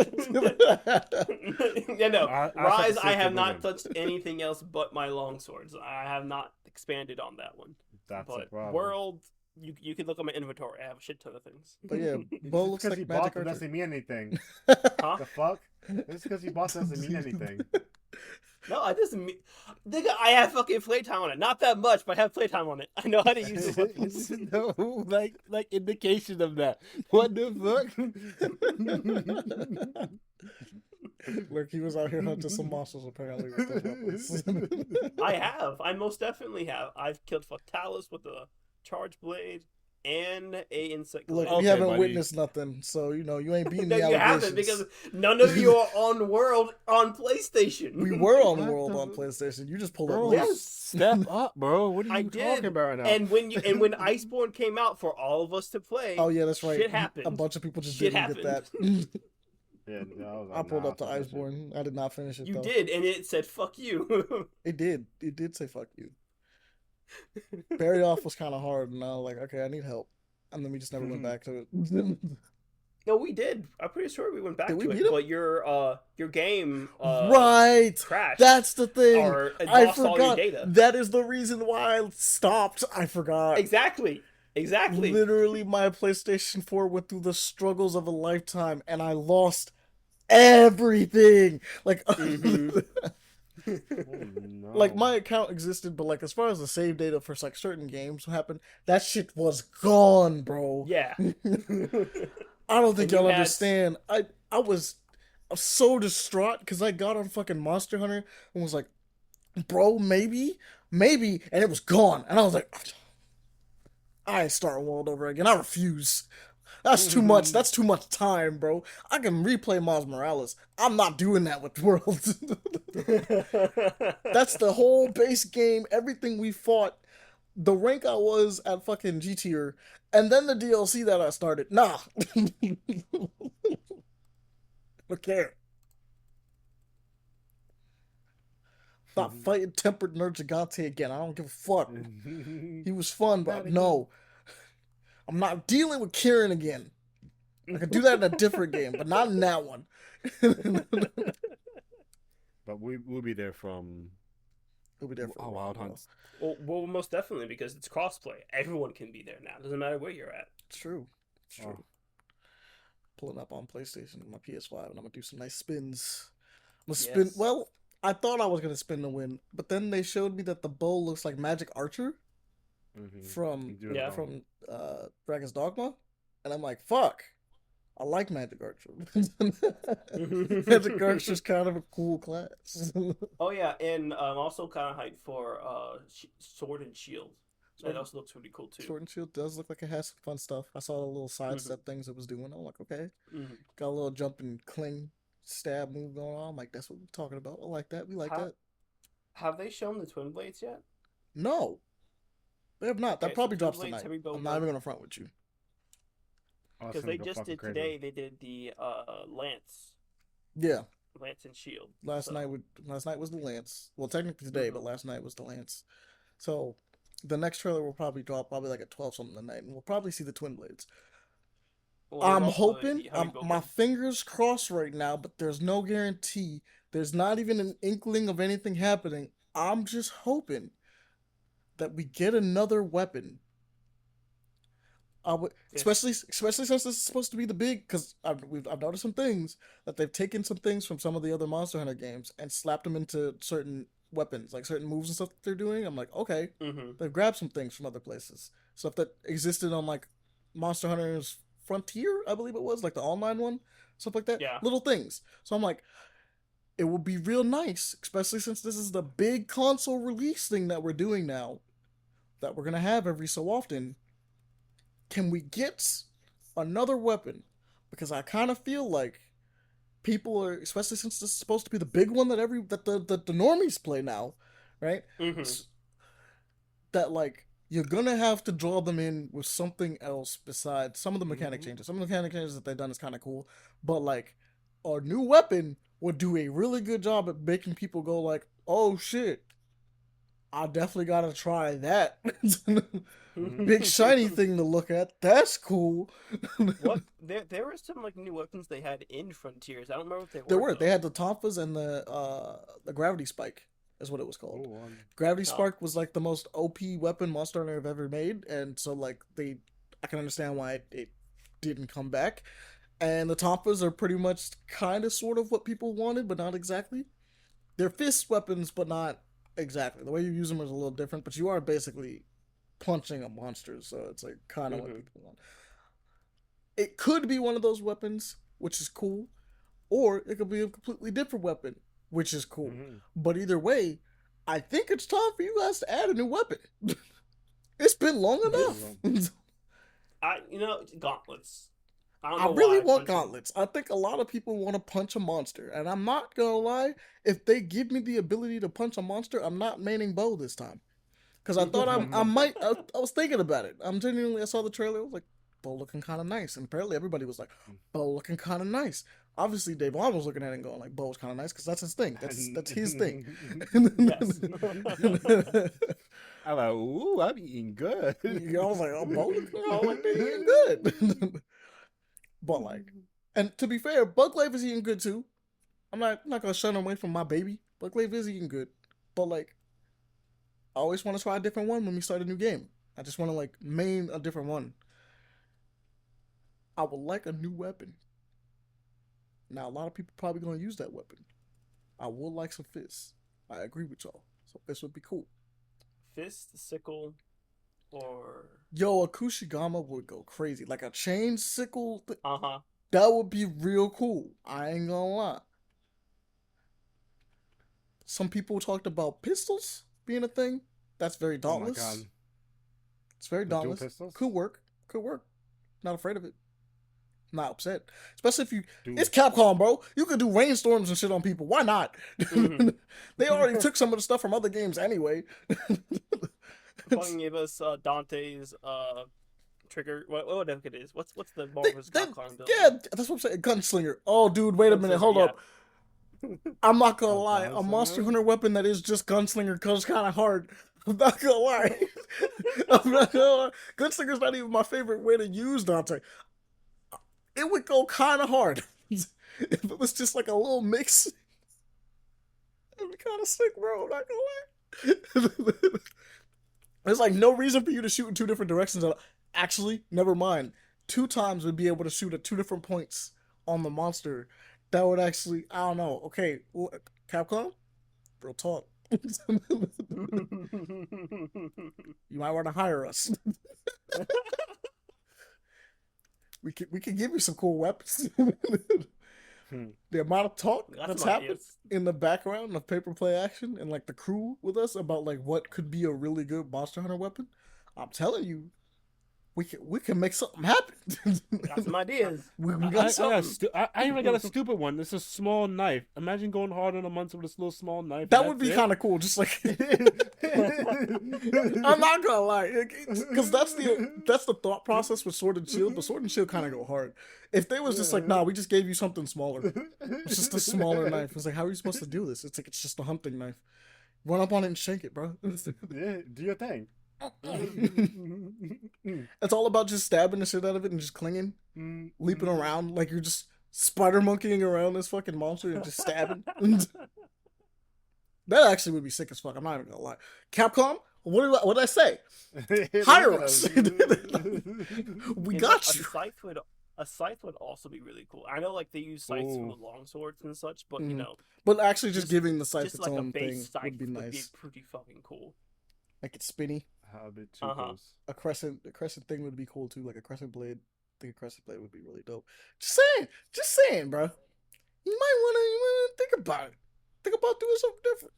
Yeah, no. Rise, I have not touched anything else but my longswords. I have not expanded on that one. That's but a problem. World, you can look at my inventory. I have a shit ton of things. But yeah, Bo looks like you Magic bought Archer. doesn't mean anything. Huh? The fuck? Just because you bought doesn't mean anything. No, it doesn't mean. Nigga, I have fucking playtime on it. Not that much, but I have playtime on it. I know how to use it. No, like indication of that. What the fuck? Look, he was out here hunting some monsters apparently with those weapons. I most definitely have. I've killed Fatalis with a charge blade and a insect. Look, blade. we haven't witnessed nothing, so you ain't beating No, the you allegations. haven't, because none of you are on World on PlayStation. We were on World on PlayStation. You just pulled up. Yes. Step up, bro. What are you talking about right now? And when Iceborne came out for all of us to play, oh yeah, that's right. Shit happened. A bunch of people just Shit didn't get that. Yeah, no, I pulled up the Iceborne. I did not finish it. You though. did, and it said "fuck you." It did. It did say "fuck you." Barry off was kind of hard, and I was like, okay, I need help, and then we just never went back to it. No, we did. I'm pretty sure we went back to it, but your game right crashed. That's the thing. Or I lost all your forgot. data. That is the reason why I stopped. I forgot. Exactly. Literally, my PlayStation 4 went through the struggles of a lifetime, and I lost everything. Like, like my account existed, but like as far as the save data for like certain games happened, that shit was gone, bro. Yeah. I don't think y'all understand. I was so distraught because I got on fucking Monster Hunter and was like, bro, maybe, and it was gone, and I was like, I ain't starting World over again. I refuse. That's too much. That's too much time, bro. I can replay Miles Morales. I'm not doing that with World. That's the whole base game. Everything we fought. The rank I was at fucking G tier. And then the DLC that I started. Nah. Okay. Stop fighting Tempered Nerd Gigante again. I don't give a fuck. He was fun, but no. I'm not dealing with Kieran again. I could do that in a different game, but not in that one. But we'll be there from... We'll be there for Wild Hunts. Well, most definitely, because it's crossplay. Everyone can be there now. Doesn't matter where you're at. It's true. It's true. Pulling up on PlayStation and my PS5, and I'm gonna do some nice spins. I'm gonna spin. Well, I thought I was gonna spin to win, but then they showed me that the bow looks like Magic Archer from Dragon's Dogma, and I'm like, fuck. I like Magic Archer. Magic Archer's kind of a cool class. Oh yeah, and I'm also kind of hyped for Sword and Shield. That also looks really cool too. Sword and Shield does look like it has some fun stuff. I saw the little sidestep things it was doing. I'm like, okay. Got a little jump and cling stab move going on. I'm like, that's what we're talking about. I like that. We like that. Have they shown the Twin Blades yet? No. They have not. That probably drops Blades, tonight. I'm not even going to front with you. Because they just did crazy. Today, they did the Lance. Yeah. Lance and Shield. Last night was the Lance. Well, technically today, but last night was the Lance. So the next trailer will probably drop like at 12 something tonight, and we'll probably see the Twin Blades. Well, I'm hoping. My fingers crossed right now, but there's no guarantee. There's not even an inkling of anything happening. I'm just hoping that we get another weapon. Especially since this is supposed to be the big, because I've noticed some things that they've taken some things from some of the other Monster Hunter games and slapped them into certain weapons, like certain moves and stuff that they're doing. I'm like, okay, they've grabbed some things from other places, stuff that existed on like Monster Hunter's Frontier, I believe it was, like the online one, stuff like that. Yeah, little things. So I'm like, it would be real nice, especially since this is the big console release thing that we're doing now, that we're gonna have every so often. Can we get another weapon, because I kind of feel like people are, especially since this is supposed to be the big one that the normies play now, right? That like you're gonna have to draw them in with something else besides some of the mechanic changes. Some of the mechanic changes that they've done is kind of cool, but like our new weapon would do a really good job at making people go like, "Oh shit, I definitely gotta try that." Big shiny thing to look at. That's cool. What there were some like new weapons they had in Frontiers. I don't remember what they were. There were. They had the Tonfas and the gravity spike. Is what it was called. Gravity Spark was like the most OP weapon Monster Hunter have ever made, and so like I can understand why it didn't come back. And the Tonfas are pretty much kind of sort of what people wanted, but not exactly. They're fist weapons, but not exactly. The way you use them is a little different, but you are basically punching a monster, so it's like kind of what people want. It could be one of those weapons, which is cool, or it could be a completely different weapon, which is cool. But either way, I think it's time for you guys to add a new weapon. It's been long enough. Gauntlets. I really want gauntlets. I think a lot of people want to punch a monster, and I'm not gonna lie. If they give me the ability to punch a monster, I'm not maining bow this time, because I thought I might. I was thinking about it. I saw the trailer. I was like, bow looking kind of nice, and apparently everybody was like, bow looking kind of nice. Obviously, Devaughn was looking at it and going like, bow's kind of nice because that's his thing. That's his thing. I'm like, ooh, I'm eating good. I was like, oh, bow looking like they're eating good. But like, and to be fair, Buglaive is eating good too. I'm not gonna shun away from my baby. Buglaive is eating good, but like, I always want to try a different one when we start a new game. I just want to like main a different one. I would like a new weapon. Now a lot of people probably gonna use that weapon. I would like some fists. I agree with y'all. So this would be cool. Fist, sickle, or a Kushigama would go crazy. Like a chain sickle. That would be real cool. I ain't gonna lie. Some people talked about pistols being a thing. That's very dauntless. Oh my God. It's very dauntless. Could work. Not afraid of it. Not upset. Especially if it's Capcom, bro. You could do rainstorms and shit on people. Why not? They already took some of the stuff from other games anyway. Fucking gave us Dante's trigger. What it is? What's the Marvel's Capcom build? Yeah, that's what I'm saying. Gunslinger. Oh, dude, wait a minute. Hold up. I'm not gonna lie. A Monster Hunter weapon that is just Gunslinger goes kind of hard. I'm not gonna lie. Gunslinger's not even my favorite way to use Dante. It would go kind of hard if it was just like a little mix. It'd be kind of sick, bro. I'm not gonna lie. There's like no reason for you to shoot in two different directions. Actually, never mind. 2 times would be able to shoot at 2 different points on the monster. That would actually, I don't know. Okay, Capcom, real talk. You might want to hire us. We can give you some cool weapons. The amount of talk that's happened in the background of paper play action and like the crew with us about like what could be a really good Monster Hunter weapon. I'm telling you, we can make something happen. Got some ideas. We got something. I even got a stupid one. It's a small knife. Imagine going hard on a monster with this little small knife. That would be kind of cool. Just like I'm not gonna lie, because that's the thought process with Sword and Shield. But Sword and Shield kind of go hard. If they was just like, nah, we just gave you something smaller. It's just a smaller knife. It's like, how are you supposed to do this? It's like it's just a hunting knife. Run up on it and shank it, bro. Yeah, do your thing. It's all about just stabbing the shit out of it and just clinging, leaping around like you're just spider monkeying around this fucking monster and just stabbing. That actually would be sick as fuck. I'm not even gonna lie. Capcom, what did I say? Hire us. We got you. A scythe would also be really cool. I know, like, they use scythes for the long swords and such, but you know. But actually, just giving the scythe its like own thing would be nice. Would be pretty fucking cool. Like it's spinny. A bit too close. A crescent thing would be cool too. Like a crescent blade. I think a crescent blade would be really dope. Just saying, bro. You might want to think about it. Think about doing something different.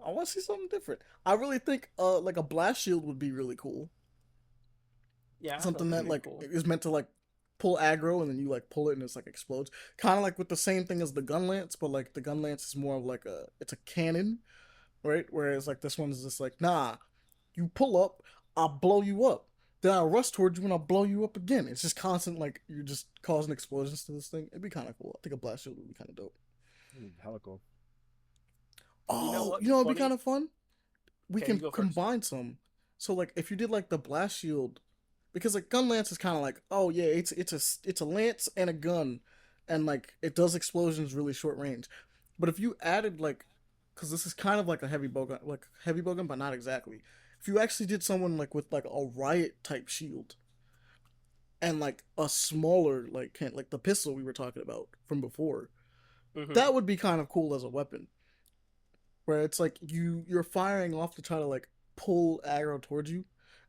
I want to see something different. I really think like a blast shield would be really cool. Yeah, something that like is meant to like pull aggro and then you like pull it and it's like explodes. Kind of like with the same thing as the gun lance, but like the gun lance is more of like it's a cannon, right? Whereas like this one is just like, nah, you pull up, I'll blow you up. Then I'll rush towards you and I'll blow you up again. It's just constant, like you're just causing explosions to this thing. It'd be kind of cool. I think a blast shield would be kind of dope. Hella cool. Oh, you know what'd be kind of fun? We can combine some. So like if you did like the blast shield, because like gun lance is kind of like, oh yeah, it's a lance and a gun, and like it does explosions really short range. But if you added like, because this is kind of like a heavy bowgun, but not exactly. If you actually did someone like with like a riot type shield, and like a smaller like the pistol we were talking about from before, that would be kind of cool as a weapon. Where it's like you're firing off to try to like pull aggro towards you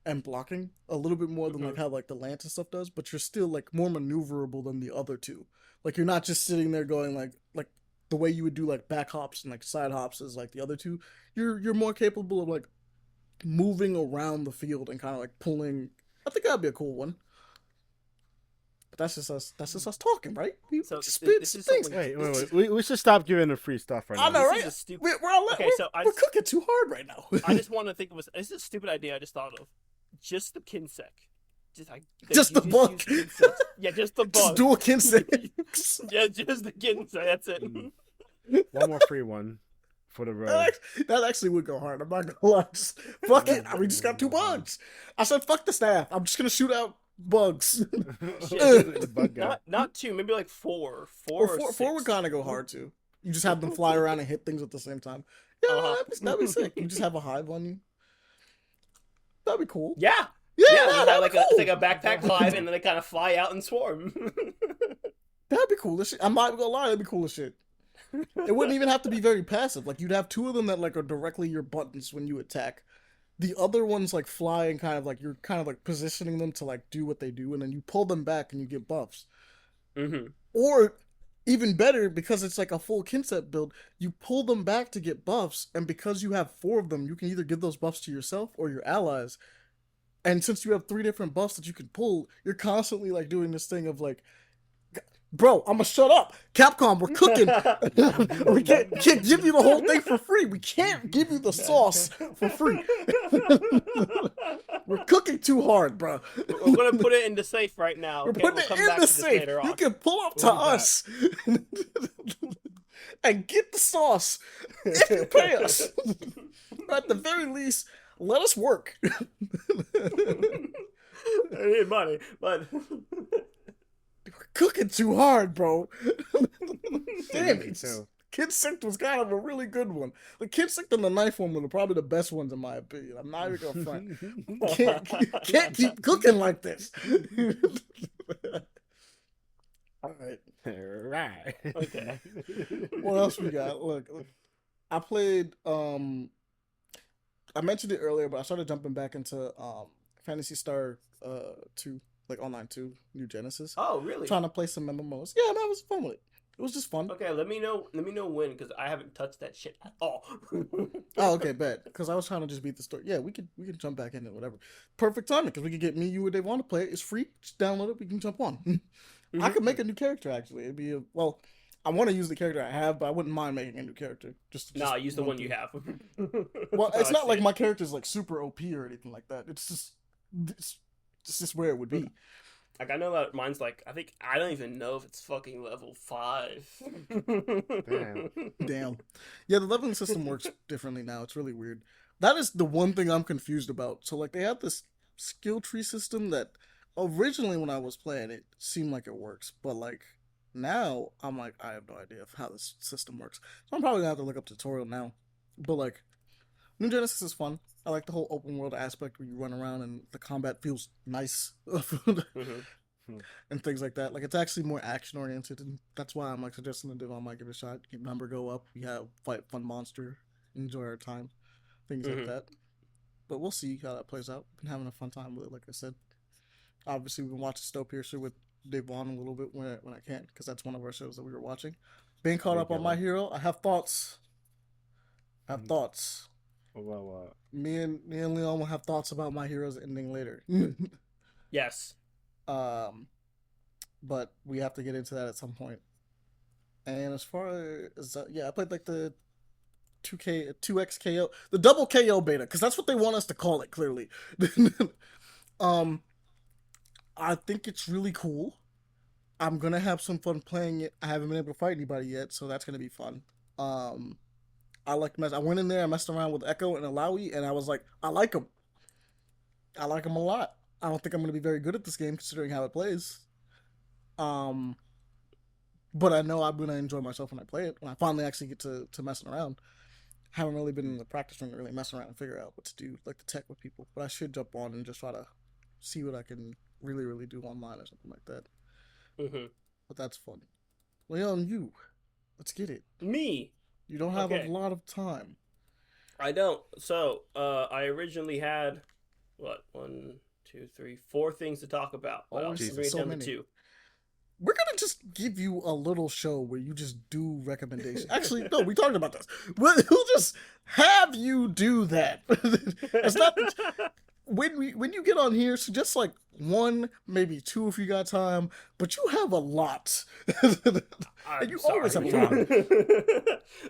and blocking a little bit more than like how like the lance and stuff does, but you're still like more maneuverable than the other two. Like you're not just sitting there going like the way you would do like back hops and like side hops is like the other two. You're more capable of like moving around the field and kind of like pulling. I think that'd be a cool one. But that's just us talking, right? We so spit this is things. Wait. We should stop giving the free stuff right now. I know, right? We're cooking too hard right now. I just want to think of this is a stupid idea I just thought of. Just the Kinsec. Just the bug. Yeah, just the bug. Just dual Kinsec. Yeah, just the Kinsec. That's it. One more free one for the road. That actually would go hard. I'm not gonna lie. Just, fuck it. We just got 2 bugs. I said, fuck the staff. I'm just gonna shoot out bugs. not 2, maybe like 4. Four would kind of go hard too. You just have them fly around and hit things at the same time. Yeah, that'd be sick. You just have a hive on you. That'd be cool. Yeah. It's like a backpack hive, and then they kind of fly out and swarm. That'd be cool as shit. I'm not gonna lie, that'd be cool as shit. It wouldn't even have to be very passive. Like you'd have 2 of them that like are directly your buttons when you attack. The other ones like fly and kind of like you're kind of like positioning them to like do what they do, and then you pull them back and you get buffs. Or even better, because it's like a full Kinset build, you pull them back to get buffs, and because you have 4 of them, you can either give those buffs to yourself or your allies. And since you have 3 different buffs that you can pull, you're constantly like doing this thing of like, bro, I'm gonna shut up. Capcom, we're cooking. We can't give you the whole thing for free. We can't give you the sauce for free. We're cooking too hard, bro. We're gonna put it in the safe right now. We're putting it in the safe. You can pull up to us and get the sauce if you pay us. At the very least, let us work. I need money, but we're cooking too hard, bro. Damn it. Kinsect was kind of a really good one. The Kinsect and the knife one were probably the best ones in my opinion. I'm not even gonna front. Can't keep cooking like this. All right. Okay. What else we got? Look, I played. I mentioned it earlier, but I started jumping back into Phantasy Star 2, like online 2, New Genesis. Oh, really? Trying to play some MMOs. Yeah, man, it was fun with it. It was just fun. Okay, let me know when, because I haven't touched that shit at all. Oh, okay, bet. Because I was trying to just beat the story. Yeah, we could jump back in it, whatever. Perfect timing, because we could get me, you, and Devaughn to play it. It's free. Just download it. We can jump on. I could make a new character, actually. It'd be I want to use the character I have, but I wouldn't mind making a new character. Just use the one you have. Well, it's not like my character's like super OP or anything like that. It's just where it would be. Like I know that mine's like I don't even know if it's fucking level 5. Damn. Yeah, the leveling system works differently now. It's really weird. That is the one thing I'm confused about. So like they have this skill tree system that originally when I was playing it seemed like it works, but like now I'm like I have no idea of how this system works. So I'm probably gonna have to look up tutorial now. But like New Genesis is fun. I like the whole open world aspect where you run around and the combat feels nice and things like that. Like it's actually more action oriented, and that's why I'm like suggesting that Devaughn might give it a shot. Keep number go up. We have fight fun monster, enjoy our time, things like that. But we'll see how that plays out. Been having a fun time with it, like I said. Obviously, we've been watching Snowpiercer with Devaughn a little bit when I can, because that's one of our shows that we were watching. Being caught up on My Hero, I have thoughts. Well, me and Leon will have thoughts about My Hero's ending later. Yes. but we have to get into that at some point. And as far as I played like the 2X KO, the double KO beta, because that's what they want us to call it. Clearly, I think it's really cool. I'm gonna have some fun playing it. I haven't been able to fight anybody yet, so that's gonna be fun. I went in there, I messed around with Echo and Alawi, and I was like, I like them. I like them a lot. I don't think I'm gonna be very good at this game considering how it plays. But I know I'm gonna enjoy myself when I play it. When I finally actually get to messing around. Haven't really been in the practice room to really mess around and figure out what to do, like the tech with people. But I should jump on and just try to see what I can really, really do online or something like that. Mm-hmm. But that's fun. Leon, let's get it. Me. You don't have a lot of time. I don't. So, I originally had what 4 things to talk about. Oh, Jesus, so many. 2. We're gonna just give you a little show where you just do recommendations. Actually, no, we talked about this. We'll just have you do that. It's not when you get on here. Suggest like 1, maybe 2 if you got time. But you have a lot, and you always have a lot.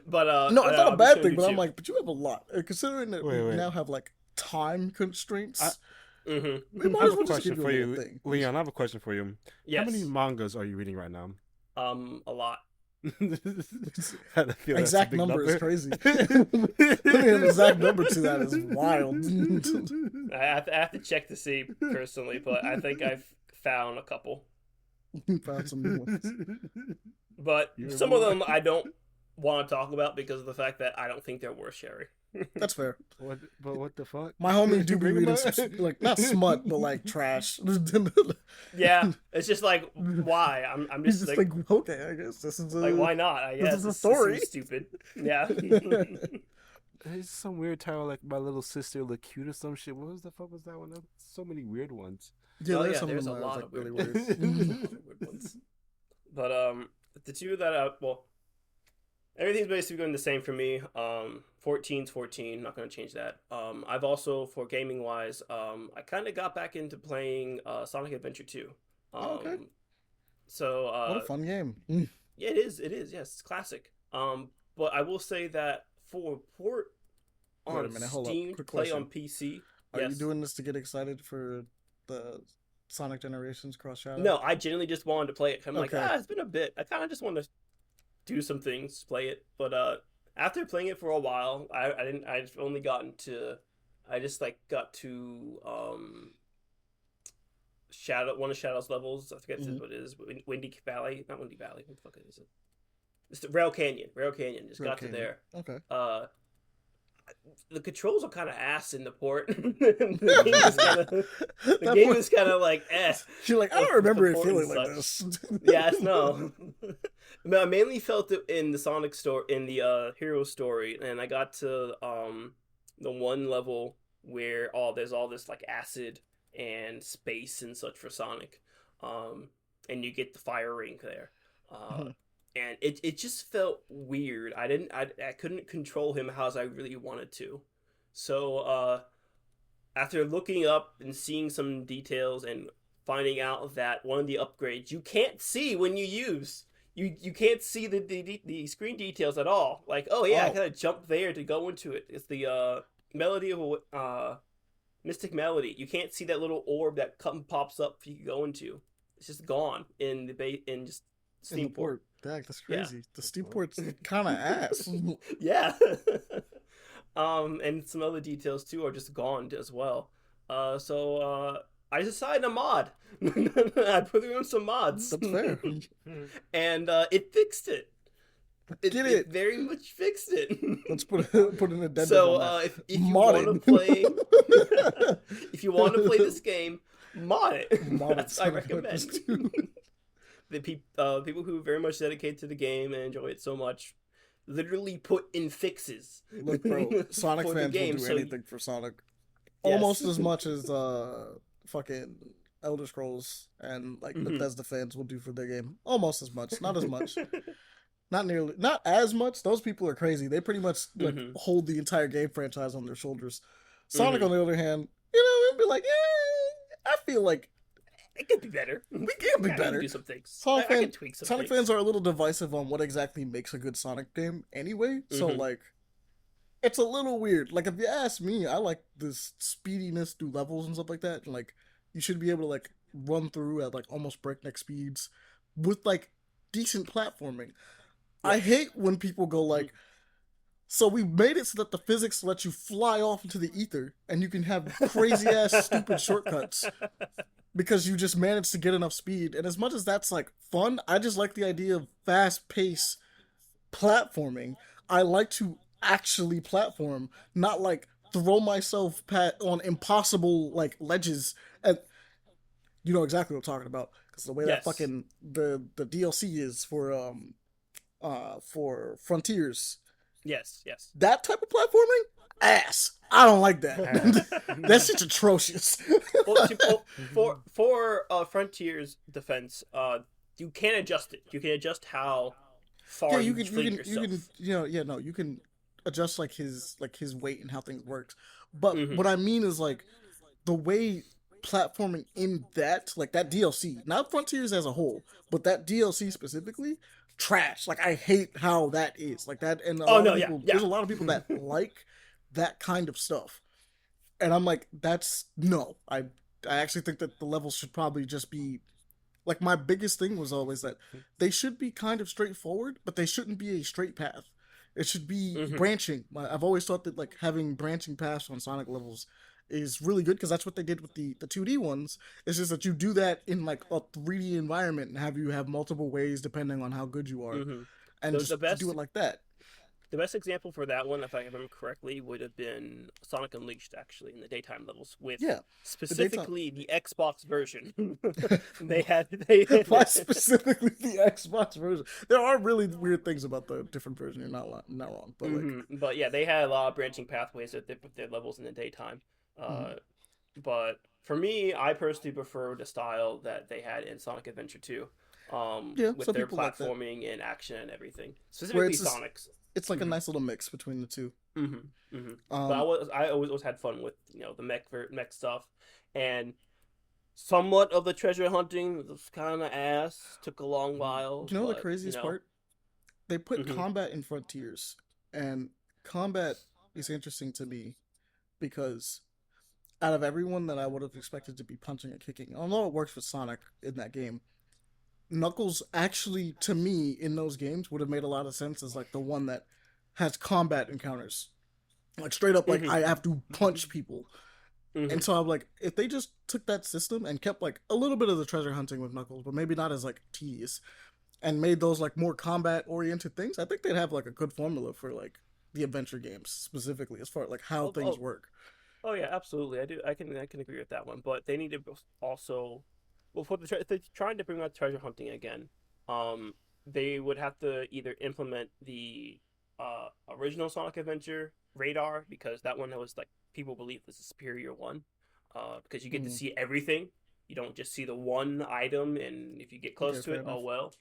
But no, it's not a bad thing. But I'm like, but you have a lot. Considering that we now have like time constraints. We might as well just give you a little thing. Leon, I have a question for you. Yes. How many mangas are you reading right now? A lot. Exact number is crazy. The exact number to that is wild. I have to check to see personally, but I think I've found a couple. Found some new ones. But some of them I don't want to talk about because of the fact that I don't think they're worth sharing. That's fair. But what the fuck? My homie do be reading some, like, not smut, but like trash. Yeah, it's just like, why? I'm just like, okay, I guess this is like, why not? I guess this is a story. This stupid. Yeah. There's some weird title like My Little Sister Look Cute or some shit. What the fuck was that one? So many weird ones. Yeah, there's a lot of really weird ones. But the 2 that everything's basically going the same for me. 14's 14. Not going to change that. I've also, for gaming wise, I kind of got back into playing Sonic Adventure 2. Okay. So what a fun game. Yeah, it is. Yes, it's classic. But I will say that for port on Steam to play on PC. Are you doing this to get excited for the Sonic Generations Cross Shadow? No, I genuinely just wanted to play it. I'm like, it's been a bit. I kind of just want to do some things, play it. But after playing it for a while, I just only got to one of Shadow's levels. I forget what it is. Windy Valley, not Windy Valley. What the fuck is it? It's the Rail Canyon. Just got to there. Okay. The controls are kind of ass in the port. The game is kind of like You're like, I don't remember it feeling like this. Yes, no. I mainly felt it in the Sonic story, in the hero story, and I got to the one level where there's all this like acid and space and such for Sonic, and you get the fire ring there. And it just felt weird. I couldn't control him as I really wanted to. So after looking up and seeing some details and finding out that one of the upgrades you can't see when you use, you can't see the screen details at all. Like, I gotta jump there to go into it. It's the melody of Mystic Melody. You can't see that little orb that pops up for you to go into. It's just gone in just Steamport. That's crazy. Yeah. The Steamport's kind of ass. Yeah. And some other details too are just gone as well. So I decided to mod. I put in some mods. That's fair. And it fixed it. It very much fixed it. Let's put an addendum. So if you want to play, if you want to play this game, mod it. That's what I recommend. The people who very much dedicate to the game and enjoy it so much literally put in fixes. Look, bro, Sonic fans will do anything for Sonic. Yes. Almost as much as fucking Elder Scrolls and like Bethesda fans will do for their game. Almost as much. Not as much. Not as much. Those people are crazy. They pretty much like hold the entire game franchise on their shoulders. Sonic, on the other hand, it'd be like, I feel like It could be better. We can be better. Do some things. Sonic I can tweak some Sonic things. fans are a little divisive on what exactly makes a good Sonic game anyway. So like, it's a little weird. Like if you ask me, I like this speediness through levels and stuff like that. And like, you should be able to like run through at like almost breakneck speeds with like decent platforming. Yeah. I hate when people go like, so we made it so that the physics let you fly off into the ether and you can have crazy ass stupid shortcuts because you just managed to get enough speed. And as much as that's like fun, I just like the idea of fast pace platforming. I like to actually platform, not like throw myself on impossible like ledges. And you know exactly what I'm talking about because the way that fucking the DLC is for Frontiers. Yes. That type of platforming, ass. I don't like that. That shit's atrocious. For Frontier's defense, you can adjust it. You can adjust how far you can yourself. You can adjust like his weight and how things work. But what I mean is like the way platforming in that DLC, not Frontiers as a whole, but that DLC specifically, trash. Like I hate how that is like that. And there's a lot of people that like that kind of stuff, and I'm like, that's no. I actually think that the levels should probably just be like, my biggest thing was always that they should be kind of straightforward, but they shouldn't be a straight path. It should be branching. I've always thought that like having branching paths on Sonic levels is really good because that's what they did with the 2D ones. It's just that you do that in like a 3D environment and have multiple ways depending on how good you are, and just do it like that. The best example for that one, if I remember correctly, would have been Sonic Unleashed, actually, in the daytime levels, with specifically the Xbox version. Why specifically the Xbox version? There are really weird things about the different version. You're not wrong, but but yeah, they had a lot of branching pathways with their levels in the daytime. But for me, I personally prefer the style that they had in Sonic Adventure 2. With their platforming and action and everything, specifically Sonic's. It's like a nice little mix between the two. But I always had fun with the mech stuff, and somewhat of the treasure hunting was kind of ass. Took a long while. Do you know the craziest part? They put combat in Frontiers, and combat is interesting to me because out of everyone that I would have expected to be punching and kicking, although it works with Sonic in that game, Knuckles actually, to me, in those games would have made a lot of sense as like the one that has combat encounters, like straight up like I have to punch people. And so I'm like, if they just took that system and kept like a little bit of the treasure hunting with Knuckles, but maybe not as like tedious, and made those like more combat oriented things, I think they'd have like a good formula for like the adventure games specifically as far as like how things work. Oh yeah, absolutely. I can agree with that one, but they need to also. Well, if they're trying to bring out treasure hunting again, they would have to either implement the original Sonic Adventure radar, because that one was like people believe is the superior one, because you get to see everything. You don't just see the one item, and if you get close to it, oh well.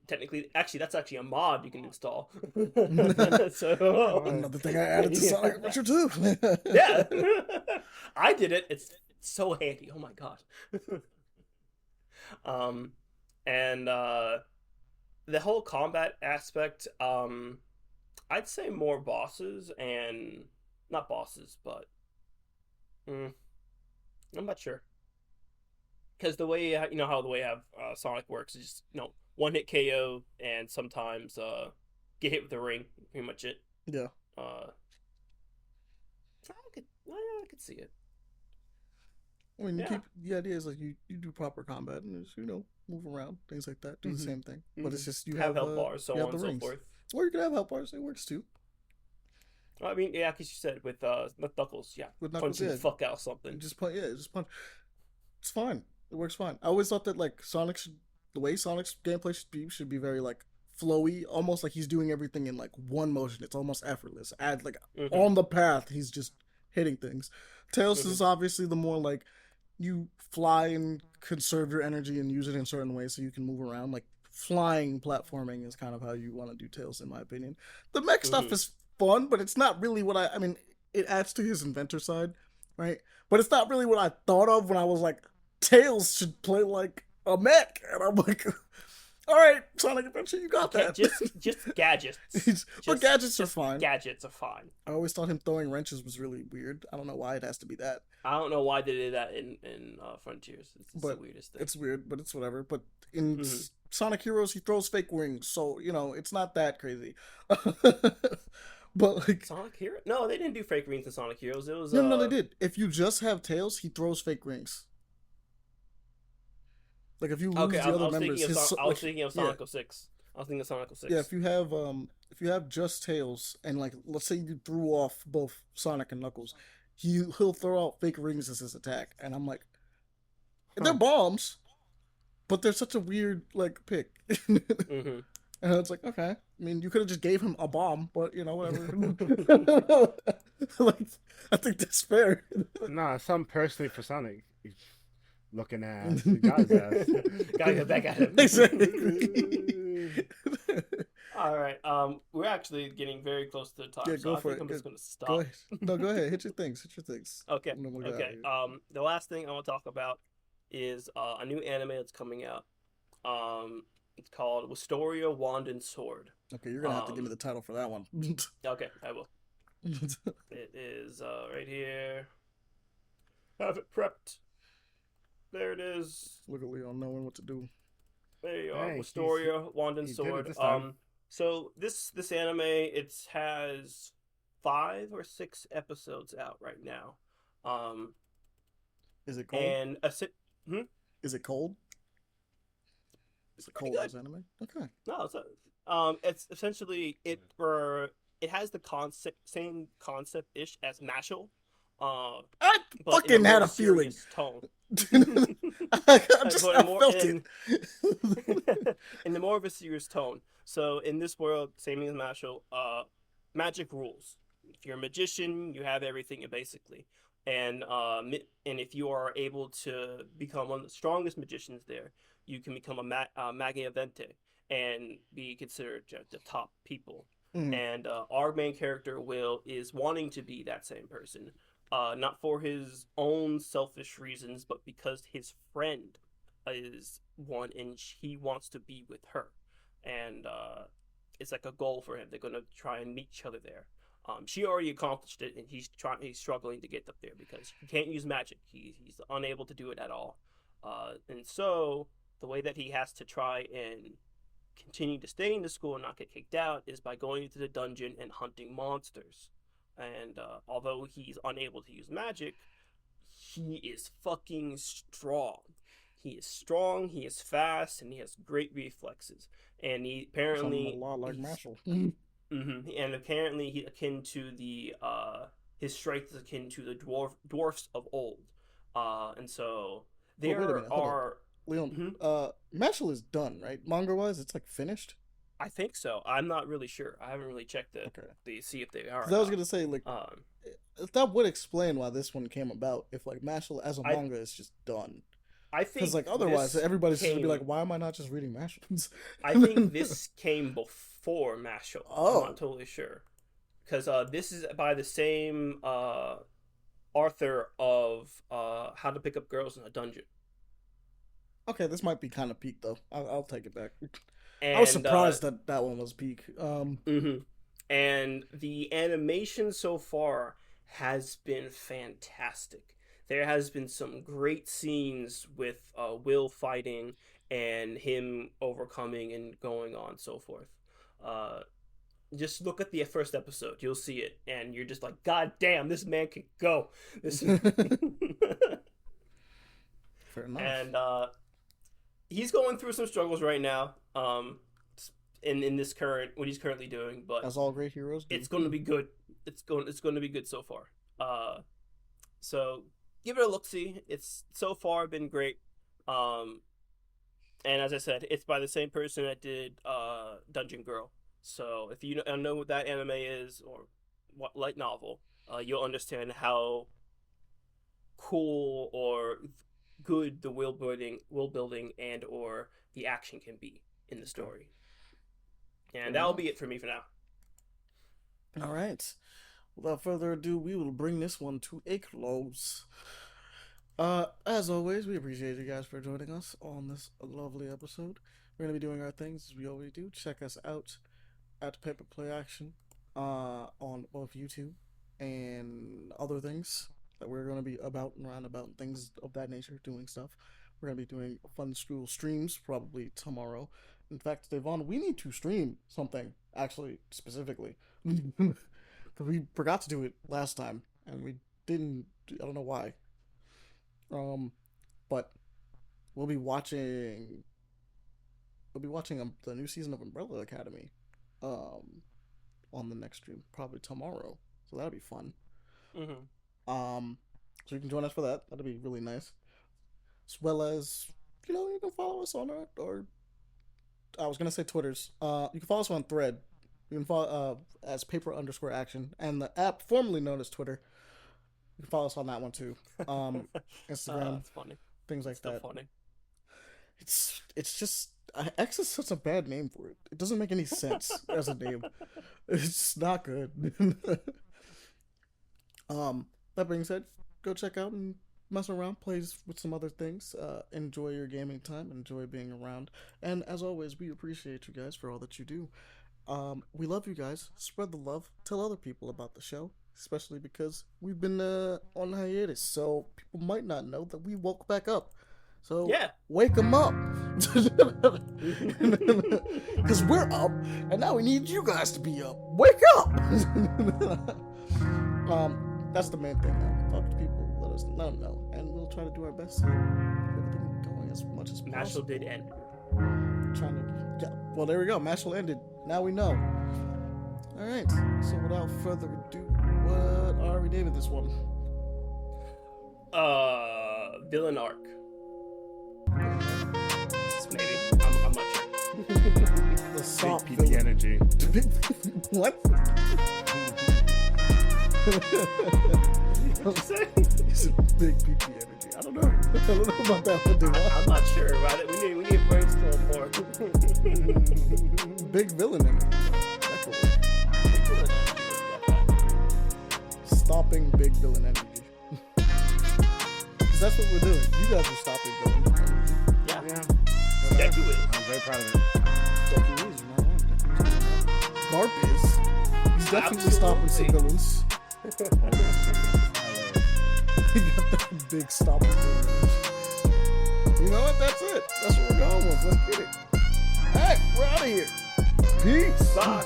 Technically, that's actually a mod you can install. So another thing I added to Sonic Adventure 2. Yeah, I did it. It's so handy. Oh my god. And the whole combat aspect, I'd say more bosses, and not bosses, but I'm not sure, because the way how the way Sonic works is just one hit KO, and sometimes get hit with the ring. Pretty much it. Yeah. I could see it. I mean, the idea is like you do proper combat and just move around, things like that, do the same thing. But it's just you have health bars, so on and so forth. Or you can have health bars. It works too. I mean, yeah, because you said with Knuckles, with Knuckles, punching the fuck out of something. Just punch. It's fine. It works fine. I always thought that like the way Sonic's gameplay should be very like flowy, almost like he's doing everything in like one motion. It's almost effortless. On the path, he's just hitting things. Tails is obviously the more like you fly and conserve your energy and use it in certain ways so you can move around. Like flying platforming is kind of how you want to do Tails, in my opinion. The mech stuff is fun, but it's not really what I mean, it adds to his inventor side, right? But it's not really what I thought of when I was like Tails should play like a mech, and I'm like, all right, Sonic Adventure, you got okay, that. just gadgets. But gadgets are fine. Gadgets are fine. I always thought him throwing wrenches was really weird. I don't know why it has to be that. I don't know why they did that in Frontiers. It's the weirdest thing. It's weird, but it's whatever. But in Sonic Heroes, he throws fake wings, so it's not that crazy. But like Sonic Heroes, no, they didn't do fake rings in Sonic Heroes. It was no, they did. If you just have Tails, he throws fake rings. Like if you lose the other members, I was thinking of Sonic 06. I was thinking of Sonic 06. Yeah, if you have just Tails, and like let's say you threw off both Sonic and Knuckles, he'll throw out fake rings as his attack, and I'm like, they're bombs, but they're such a weird like pick. And it's like, okay, I mean, you could have just gave him a bomb, but whatever. Like, I think that's fair. Nah, some personally for Sonic. Looking at the guy's ass. Gotta get back at him. Exactly. All right. We're actually getting very close to the top. Yeah, so I think I'm just gonna stop. Go ahead. No, go ahead. Hit your things. Okay. Okay. The last thing I want to talk about is a new anime that's coming out. It's called Wistoria Wand and Sword. Okay, you're gonna have to give me the title for that one. Okay, I will. It is right here. Have it prepped. There it is. Look at Leon knowing what to do. There you are. Wistoria Wand and Sword. So this anime, it has 5 or 6 episodes out right now. Is it cold? And Is it cold? Is it cold as anime? Okay. No, it's essentially it has the same concept ish as Mashal. I fucking had a feeling. Tone. I felt it. In the more of a serious tone. So in this world, same as Mashal, magic rules. If you're a magician, you have everything basically. And if you are able to become one of the strongest magicians there, you can become a Magi Avente and be considered the top people. And our main character, Will, is wanting to be that same person. Not for his own selfish reasons, but because his friend is one and he wants to be with her. And it's like a goal for him. They're going to try and meet each other there. She already accomplished it, and he's struggling to get up there because he can't use magic. He's unable to do it at all. And so the way that he has to try and continue to stay in the school and not get kicked out is by going into the dungeon and hunting monsters. And although he's unable to use magic, he is fucking strong. He is strong, he is fast, and he has great reflexes. And he apparently a lot like Mashal. And apparently he akin to the his strength is akin to the dwarfs of old. And so there are Leon, Mashal is done, right? Manga wise, it's like finished. I think so. I'm not really sure. I haven't really checked the see if they are. I was gonna say like that would explain why this one came about. If like Mashal as a manga is just done. I think because like otherwise everybody's just gonna be like, why am I not just reading Mashal? I think this came before Mashal. Oh, I'm not totally sure because this is by the same author of How to Pick Up Girls in a Dungeon. Okay, this might be kind of peak though. I'll take it back. And, I was surprised that one was peak. And the animation so far has been fantastic. There has been some great scenes with Will fighting and him overcoming and going on so forth. Just look at the first episode. You'll see it. And you're just like, God damn, this man can go. Fair enough. And he's going through some struggles right now. In this what he's currently doing, but as all great heroes do. It's going to be good. It's going to be good so far. So give it a look. See, it's so far been great. And as I said, it's by the same person that did Dungeon Girl. So if you know what that anime is or what light novel, you'll understand how cool or good the world building and or the action can be in the story. And that'll be it for me for now. All right. Without further ado, we will bring this one to a close. As always, we appreciate you guys for joining us on this lovely episode. We're gonna be doing our things as we always do. Check us out at Paper Play Action on both YouTube and other things that we're gonna be about and around about things of that nature, doing stuff. We're gonna be doing fun school streams probably tomorrow. In fact, Devaughn, we need to stream something actually specifically. We forgot to do it last time, and we didn't. I don't know why. But we'll be watching the new season of Umbrella Academy on the next stream, probably tomorrow, so that'll be fun. So you can join us for that. That'll be really nice, as well as you can follow us on our I was gonna say Twitters. You can follow us on Thread. You can follow as Paper_Action, and the app formerly known as Twitter. You can follow us on that one too. Instagram, that's funny. Things like that. Funny. It's just X is such a bad name for it. It doesn't make any sense as a name. It's not good. That being said, go check out and mess around, play with some other things. Enjoy your gaming time. Enjoy being around. And as always, we appreciate you guys for all that you do. We love you guys. Spread the love. Tell other people about the show. Especially because we've been on hiatus, so people might not know that we woke back up. So wake them up, because we're up, and now we need you guys to be up. Wake up! That's the main thing. Now, talk to people, let them know, and we'll try to do our best to get everything going as much as possible. Mashal did end. Well, there we go. Mashal ended. Now we know. All right. So without further ado, what are we naming this one? Villain arc. Maybe. I'm not sure. The soft Big PP energy. What? What'd you say? It's a big PP energy. I don't know. I don't know about that one, dude. I'm not sure about it. We need to brainstorm more. Big villain energy. That could work. Stopping big villain energy. Because that's what we're doing. You guys are stopping villain energy. Yeah. Deku is. I'm very proud of it. Deku is, man. Garp is. He's definitely stopping some villains. He got that big stopping villain energy. You know what? That's it. That's what we're going with. Let's get it. Alright, we're out of here. Peace. Bye.